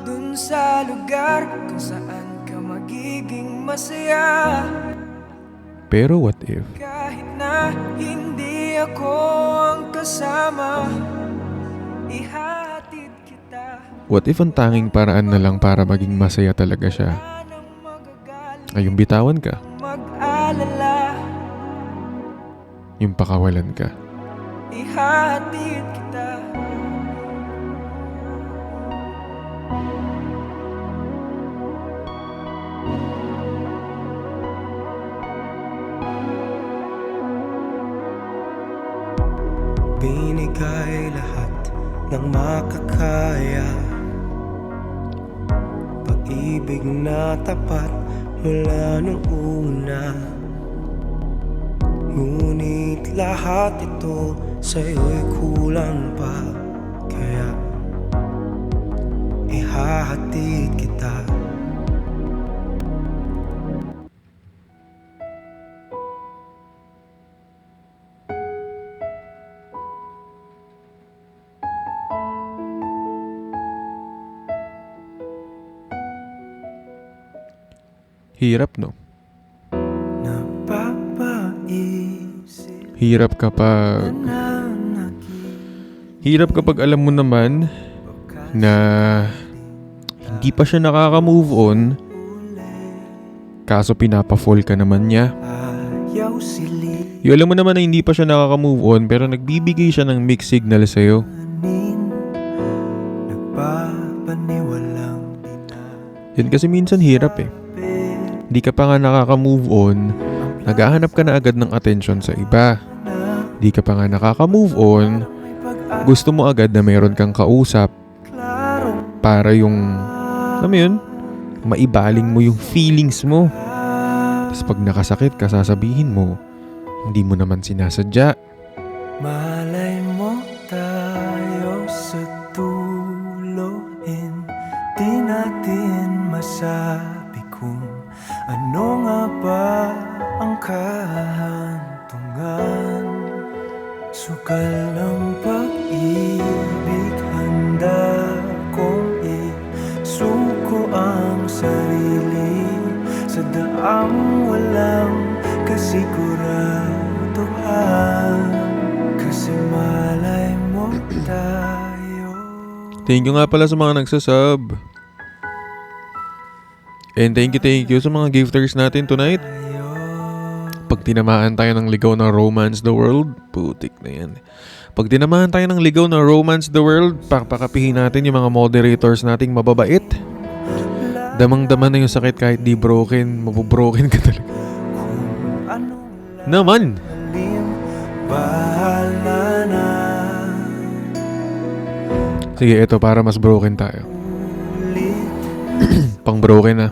Dun sa lugar kung saan ka magiging masaya, Pero what if? kahit na hindi ako ang kasama, ihahatid kita. What if ang tanging paraan na lang para maging masaya talaga siya Anong magagalit ay yung bitawan ka, mag-alala, yung pakawalan ka. ihahatid kita. binigay lahat ng makakaya. Pag-ibig na tapat mula nung una, ngunit lahat ito sa'yo'y kulang pa. Kaya ihahatid kita. Hirap, no? Napapaisip Hirap kapag alam mo naman na hindi pa siya nakaka-move on, kaso pinapa-fall ka naman niya. Yung alam mo naman na hindi pa siya nakaka-move on pero nagbibigay siya ng mixed signal sa'yo. Yan kasi minsan hirap eh. Hindi ka pa nga nakaka-move on, naghahanap ka na agad ng atensyon sa iba. Hindi ka pa nga nakaka-move on, gusto mo agad na meron kang kausap para yung, alam mo yun, maibaling mo yung feelings mo. Tapos pag nakasakit ka, sasabihin mo, hindi mo naman sinasadya. Malay mo tayo sa dulo, hindi natin masabi kung ano nga ba ang kahantungan. Sukal ng pag-ibig, handa kong isuko ang sarili sa daang walang kasiguraduhan. Kasi malay mo tayo. Thank you nga pala sa mga nagsasub. And thank you sa mga gifters natin tonight. Pag tinamaan tayo ng ligaw na Romance the World, putik na yan. Pag tinamaan tayo ng ligaw na Romance the World, pakpakapihin natin yung mga moderators nating mababait. Damang-dama na yung sakit kahit di broken, mabubroken ka talaga. Naman! Bahala na. Sige, ito para mas broken tayo. Pang broken na.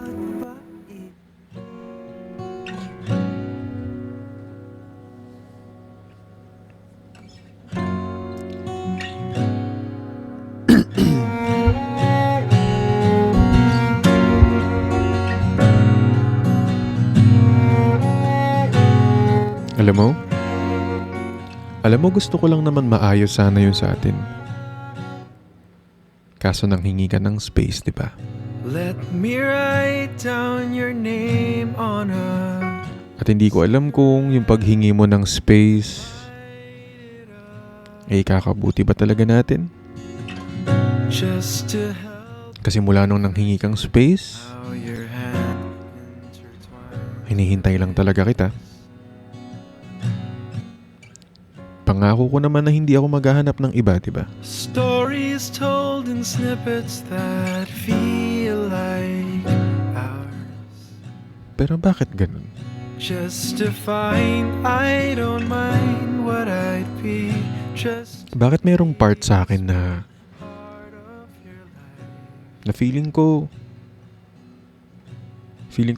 Alam mo, gusto ko lang naman maayos sana yun sa atin. Kaso nang hingi ka ng space, di ba? Let me write down your name on a... At hindi ko alam kung yung paghingi mo ng space ay kakabuti ba talaga natin? Just to help Kasi mula nung nanghingi kang space, how your hand intertwine. hinihintay lang talaga kita. Pangako ko naman na hindi ako maghahanap ng iba, diba? Stories told in snippets that feel like ours. Pero bakit ganun? Just to find I don't mind what I'd be. Just Bakit merong part sa akin na feeling ko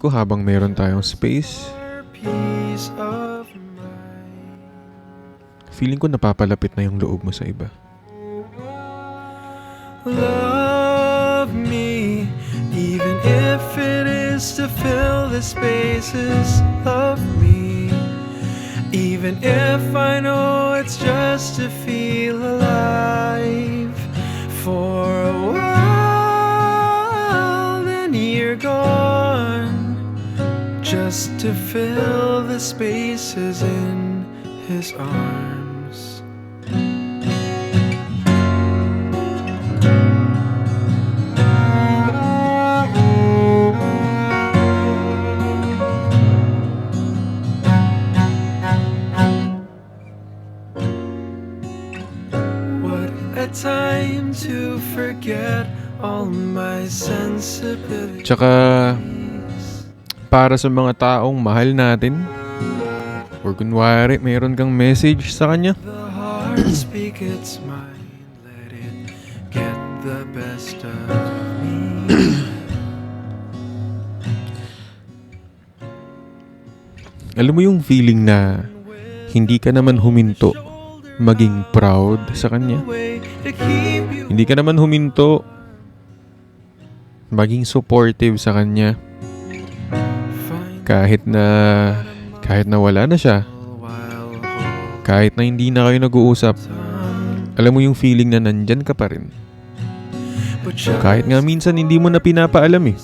habang meron tayong space, a piece of mind. feeling ko napapalapit na yung loob mo sa iba. Love me, even if it is to fill the spaces of me. Even if I know it's just to feel alive for a while, then you're gone, just to fill the spaces in his arms. Time to forget all my sensibilities. Tsaka, para sa mga taong mahal natin, or kunwari mayroon kang message sa kanya, The heart speak its mind, let it get the best of me. alam mo yung feeling na hindi ka naman huminto maging proud sa kanya. Hindi ka naman huminto maging supportive sa kanya kahit na wala na siya, kahit na hindi na kayo nag-uusap. Alam mo yung feeling na nandyan ka pa rin, kahit nga minsan hindi mo na pinapaalam eh,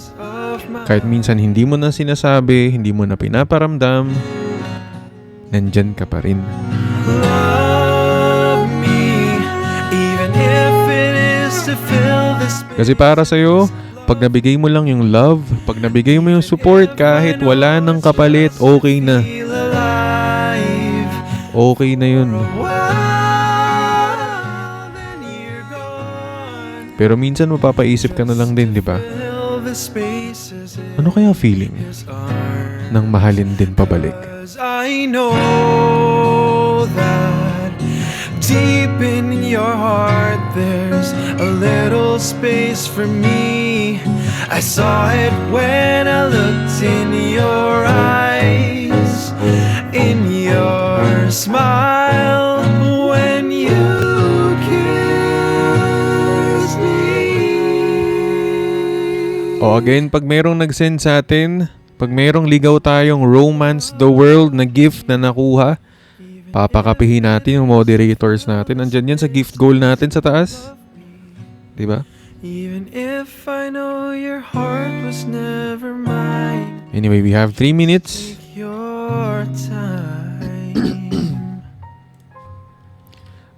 kahit minsan hindi mo na sinasabi, hindi mo na pinaparamdam, nandyan ka pa rin. Kasi para sa'yo, pag nabigay mo lang yung love, pag nabigay mo yung support, kahit wala ng kapalit, okay na. Okay na yun. while, then you're gone. Pero minsan mapapaisip ka na lang din, di ba? Fill the spaces in Ano kaya feeling his arms. nang mahalin din pabalik? 'Cause I know that deep in your heart there's a little space for me. I saw it when I looked in your eyes, in your smile, when you kissed me. O again, pag merong nag-send sa atin, pag merong ligaw tayong Romance the World na gift na nakuha, papakapihin natin yung moderators natin. Andyan yan sa gift goal natin sa taas. Diba? Even if I know your heart was never mine, Anyway, we have 3 minutes. your time.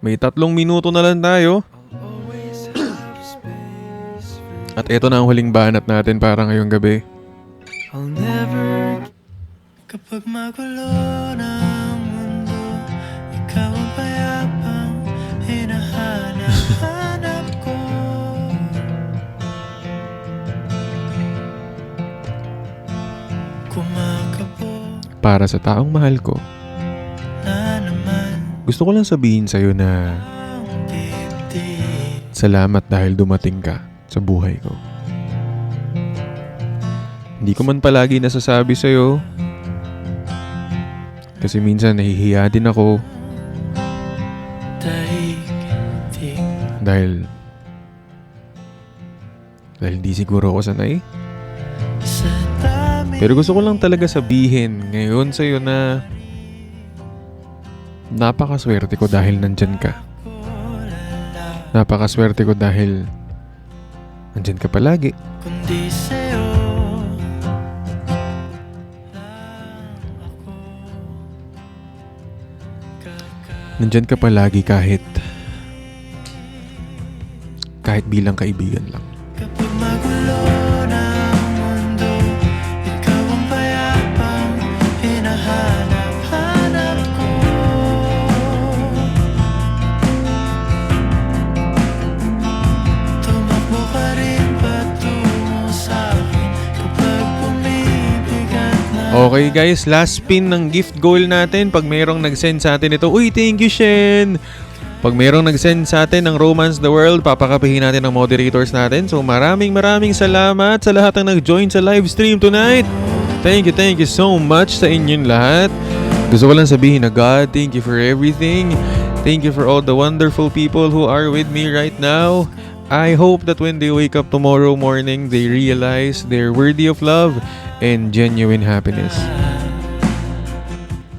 May 3 minuto na lang tayo. Always have space for At ito na ang huling banat natin para ngayong gabi. I'll never Kapag magulo ng mundo, ikaw ang payapang hinahanap ko. Kumakabog Para sa taong mahal ko, na naman gusto ko lang sabihin sa'yo na ang dibdib. salamat dahil dumating ka sa buhay ko. Hindi ko man palagi nasasabi sa'yo kasi minsan nahihiya din ako Daig-dig dahil hindi siguro ako sanay. sa dami Pero gusto ko lang talaga sabihin ngayon sa'yo na napakaswerte ko dahil nandyan ka. Napakaswerte ko dahil nandyan ka palagi. kundi sa'yo. Nandyan ka palagi kahit bilang kaibigan lang. Kapag magulo ng mundo, ikaw ang payapang hinahanap-hanap ko. Tumakbo ka rin patungo sa'kin kapag bumibigat na. Okay guys, last spin ng gift goal natin. Pag mayroong nag-send sa atin ito, uy, thank you Shen! Pag mayroong nag-send sa atin ng Romance the World, papakapihin natin ang moderators natin. So maraming salamat sa lahat ng nag-join sa live stream tonight. Thank you so much sa inyong lahat. Gusto ko lang sabihin na God, thank you for everything. Thank you for all the wonderful people who are with me right now. I hope that when they wake up tomorrow morning, they realize they're worthy of love and genuine happiness.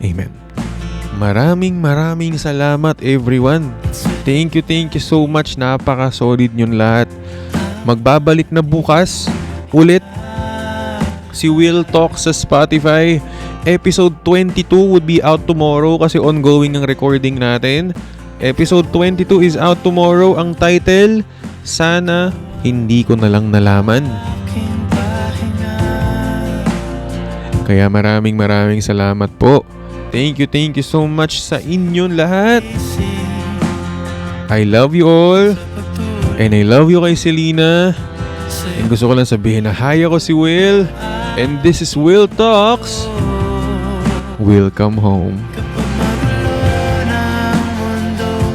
Amen. Maraming salamat everyone. Thank you so much. Napaka-solid nyong lahat. Magbabalik na bukas ulit si Will Talk sa Spotify. Episode 22 would be out tomorrow kasi ongoing ang recording natin. Episode 22 is out tomorrow. Ang title, Sana Hindi Ko Na Lang Nalaman. Kaya maraming salamat po. Thank you so much sa inyong lahat. I love you all. And I love you kay Selena. And gusto ko lang sabihin na hi ako si Will. And this is Will Talks. Welcome home. Kapag magulo ng mundo,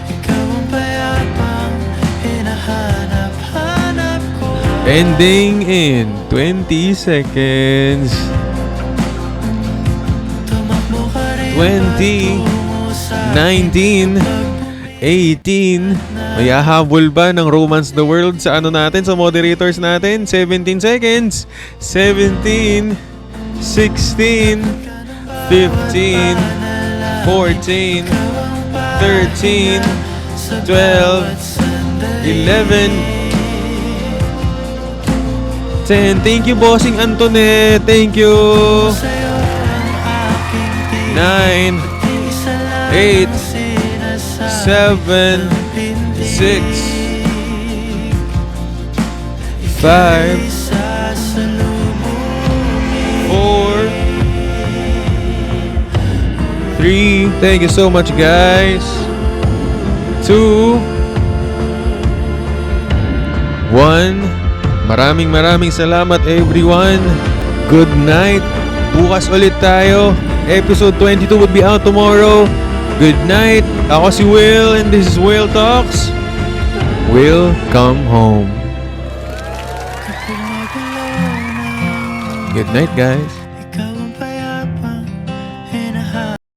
ikaw ang payapang hinahanap-hanap ko. Ending in 20 seconds. Tumakbo ka rin 20, patungo sa 19, 18. May hahabol ba ng Romance the World sa ano natin, sa moderators natin? 17 seconds. 17, 16, 15, 14, 13, 12, 11, 10. Thank you, Bossing Antoinette. Thank you. 9, 8, 7, 6, 5, 4, 3, 3. Thank you so much, guys. 2, 1. Maraming salamat, everyone. Good night. Bukas ulit tayo. Episode 22 would be out tomorrow. Good night. Ako si Will and this is Will Talks. Will come home. Good night, guys.